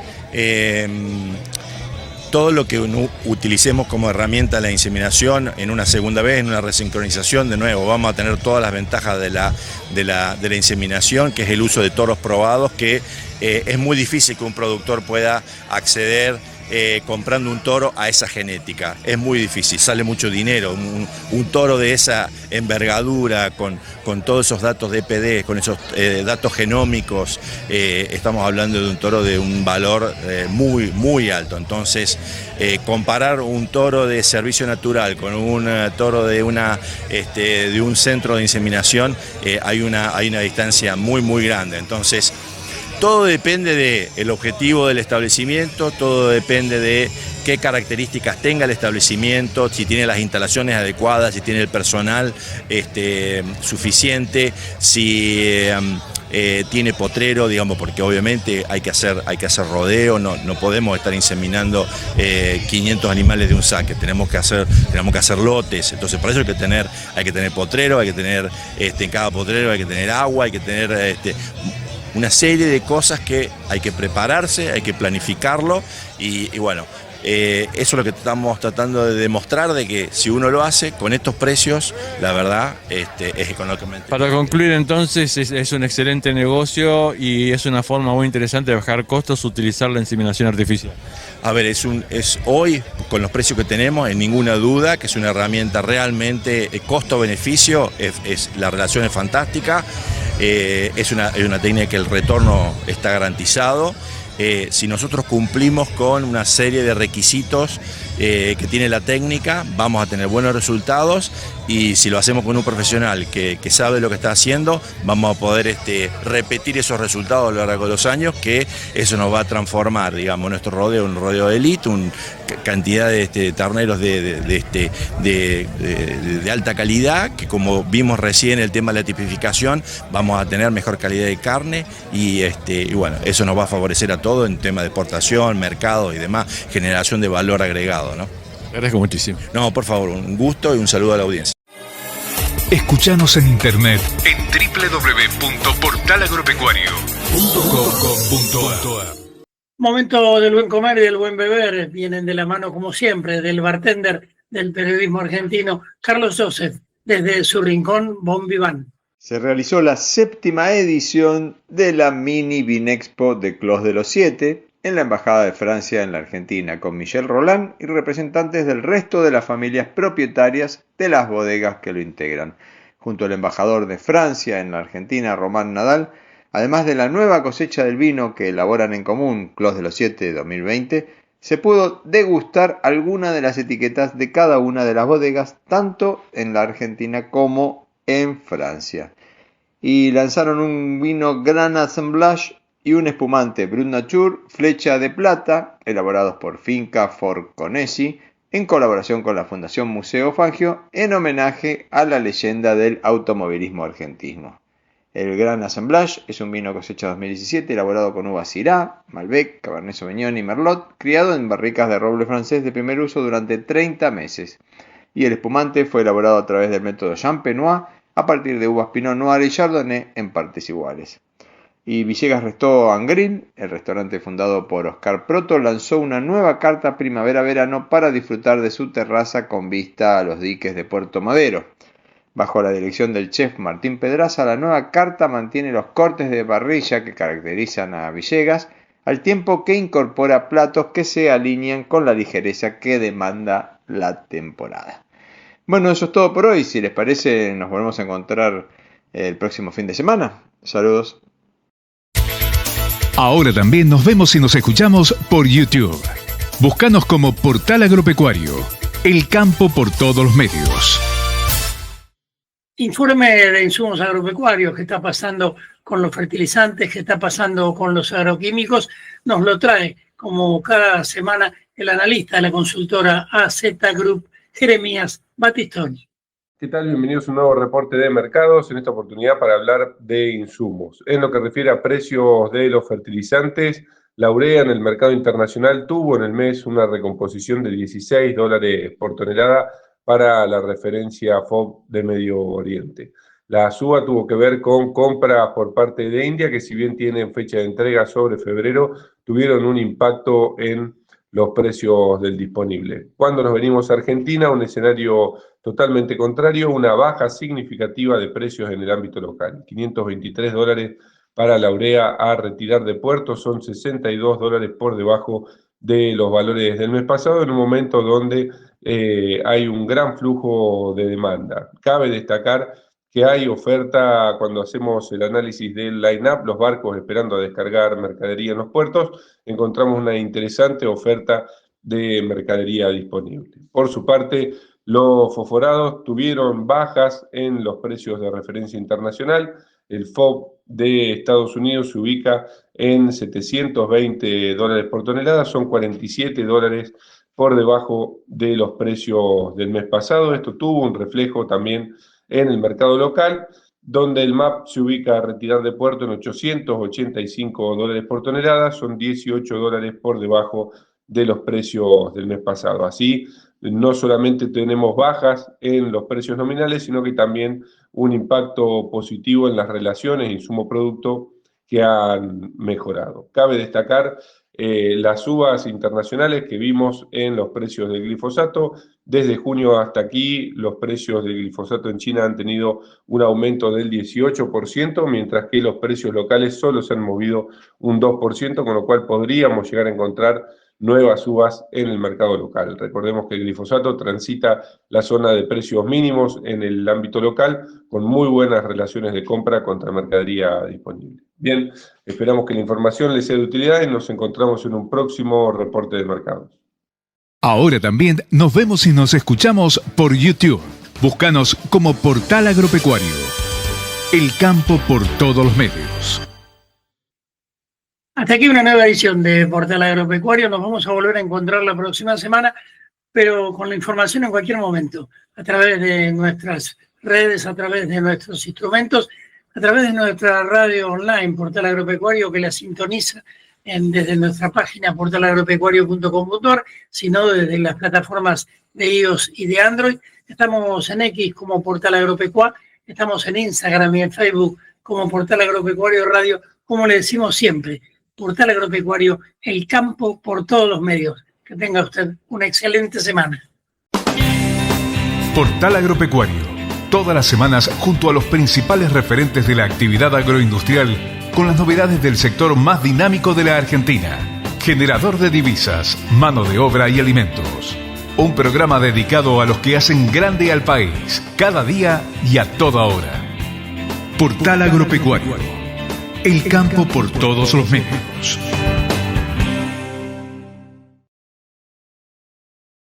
Todo lo que utilicemos como herramienta la inseminación en una segunda vez, en una resincronización, de nuevo, vamos a tener todas las ventajas de la inseminación, que es el uso de toros probados, que es muy difícil que un productor pueda acceder comprando un toro a esa genética. Es muy difícil, sale mucho dinero. Un toro de esa envergadura, con todos esos datos de EPD, con esos datos genómicos, estamos hablando de un toro de un valor muy, muy alto. Entonces, comparar un toro de servicio natural con un toro de un centro de inseminación, hay una distancia muy, muy grande. Entonces, todo depende del objetivo del establecimiento, todo depende de qué características tenga el establecimiento, si tiene las instalaciones adecuadas, si tiene el personal suficiente, si tiene potrero, digamos, porque obviamente hay que hacer rodeo, no podemos estar inseminando 500 animales de un saque, tenemos que hacer lotes. Entonces, para eso hay que tener potrero, hay que tener en cada potrero hay que tener agua, hay que tener una serie de cosas que hay que prepararse, hay que planificarlo y bueno, eso es lo que estamos tratando de demostrar, de que si uno lo hace con estos precios, la verdad es económicamente. Para concluir entonces, es un excelente negocio y es una forma muy interesante de bajar costos utilizar la inseminación artificial. A ver, es hoy, con los precios que tenemos, en ninguna duda que es una herramienta realmente costo-beneficio, la relación es fantástica. Es una técnica que el retorno está garantizado. Si nosotros cumplimos con una serie de requisitos que tiene la técnica, vamos a tener buenos resultados, y si lo hacemos con un profesional que sabe lo que está haciendo, vamos a poder repetir esos resultados a lo largo de los años, que eso nos va a transformar, digamos, nuestro rodeo, un rodeo de élite, cantidad de terneros de alta calidad, que como vimos recién el tema de la tipificación, vamos a tener mejor calidad de carne y bueno, eso nos va a favorecer a todo en tema de exportación, mercado y demás, generación de valor agregado, ¿no? Te agradezco muchísimo. No, por favor, un gusto y un saludo a la audiencia. Escuchanos en internet en www.portalagropecuario.com.ar. Momento del buen comer y del buen beber, vienen de la mano como siempre del bartender del periodismo argentino, Carlos Joseph, desde su rincón Bon Vivant. Se realizó la 7ª edición de la Mini Vinexpo de Clos de los Siete en la Embajada de Francia en la Argentina, con Michel Roland y representantes del resto de las familias propietarias de las bodegas que lo integran. Junto al embajador de Francia en la Argentina, Román Nadal, además de la nueva cosecha del vino que elaboran en común, Clos de los Siete 2020, se pudo degustar alguna de las etiquetas de cada una de las bodegas, tanto en la Argentina como en Francia. Y lanzaron un vino Gran Assemblage y un espumante Brut Nature Flecha de Plata, elaborados por Finca Forconesi, en colaboración con la Fundación Museo Fangio, en homenaje a la leyenda del automovilismo argentino. El Gran Assemblage es un vino cosecha 2017 elaborado con uvas Syrah, Malbec, Cabernet Sauvignon y Merlot, criado en barricas de roble francés de primer uso durante 30 meses. Y el espumante fue elaborado a través del método Champenois a partir de uvas Pinot Noir y Chardonnay en partes iguales. Y Villegas Restaurant Grill, el restaurante fundado por Oscar Proto, lanzó una nueva carta primavera-verano para disfrutar de su terraza con vista a los diques de Puerto Madero. Bajo la dirección del chef Martín Pedraza, la nueva carta mantiene los cortes de parrilla que caracterizan a Villegas, al tiempo que incorpora platos que se alinean con la ligereza que demanda la temporada. Bueno, eso es todo por hoy. Si les parece, nos volvemos a encontrar el próximo fin de semana. Saludos. Ahora también nos vemos y nos escuchamos por YouTube. Búscanos como Portal Agropecuario, el campo por todos los medios. Informe de insumos agropecuarios, qué está pasando con los fertilizantes, qué está pasando con los agroquímicos, nos lo trae como cada semana el analista de la consultora AZ Group, Jeremías Battistoni. ¿Qué tal? Bienvenidos a un nuevo reporte de mercados, en esta oportunidad para hablar de insumos. En lo que refiere a precios de los fertilizantes, la urea en el mercado internacional tuvo en el mes una recomposición de $16 por tonelada para la referencia FOB de Medio Oriente. La suba tuvo que ver con compras por parte de India, que si bien tienen fecha de entrega sobre febrero, tuvieron un impacto en los precios del disponible. Cuando nos venimos a Argentina, un escenario totalmente contrario, una baja significativa de precios en el ámbito local. $523 para la urea a retirar de puerto, son $62 por debajo de los valores del mes pasado, en un momento donde hay un gran flujo de demanda. Cabe destacar que hay oferta cuando hacemos el análisis del line-up, los barcos esperando a descargar mercadería en los puertos, encontramos una interesante oferta de mercadería disponible. Por su parte, los fosforados tuvieron bajas en los precios de referencia internacional. El FOB de Estados Unidos se ubica en $720 por tonelada, son $47 por debajo de los precios del mes pasado. Esto tuvo un reflejo también en el mercado local, donde el MAP se ubica a retirar de puerto en $885 por tonelada, son $18 por debajo de los precios del mes pasado. Así, no solamente tenemos bajas en los precios nominales, sino que también un impacto positivo en las relaciones insumo-producto que han mejorado. Cabe destacar las subas internacionales que vimos en los precios del glifosato. Desde junio hasta aquí, los precios del glifosato en China han tenido un aumento del 18%, mientras que los precios locales solo se han movido un 2%, con lo cual podríamos llegar a encontrar nuevas subas en el mercado local. Recordemos que el glifosato transita la zona de precios mínimos en el ámbito local, con muy buenas relaciones de compra contra mercadería disponible. Bien, esperamos que la información les sea de utilidad y nos encontramos en un próximo reporte de mercados. Ahora también nos vemos y nos escuchamos por YouTube. Búscanos como Portal Agropecuario. El campo por todos los medios. Hasta aquí una nueva edición de Portal Agropecuario. Nos vamos a volver a encontrar la próxima semana, pero con la información en cualquier momento, a través de nuestras redes, a través de nuestros instrumentos, a través de nuestra radio online, Portal Agropecuario, que la sintoniza desde nuestra página portalagropecuario.com.ar, sino desde las plataformas de iOS y de Android. Estamos en X como Portal Agropecuario, estamos en Instagram y en Facebook como Portal Agropecuario Radio, como le decimos siempre, Portal Agropecuario, el campo por todos los medios. Que tenga usted una excelente semana. Portal Agropecuario, todas las semanas junto a los principales referentes de la actividad agroindustrial, con las novedades del sector más dinámico de la Argentina, generador de divisas, mano de obra y alimentos. Un programa dedicado a los que hacen grande al país, cada día y a toda hora. Portal Agropecuario, el campo por todos los medios.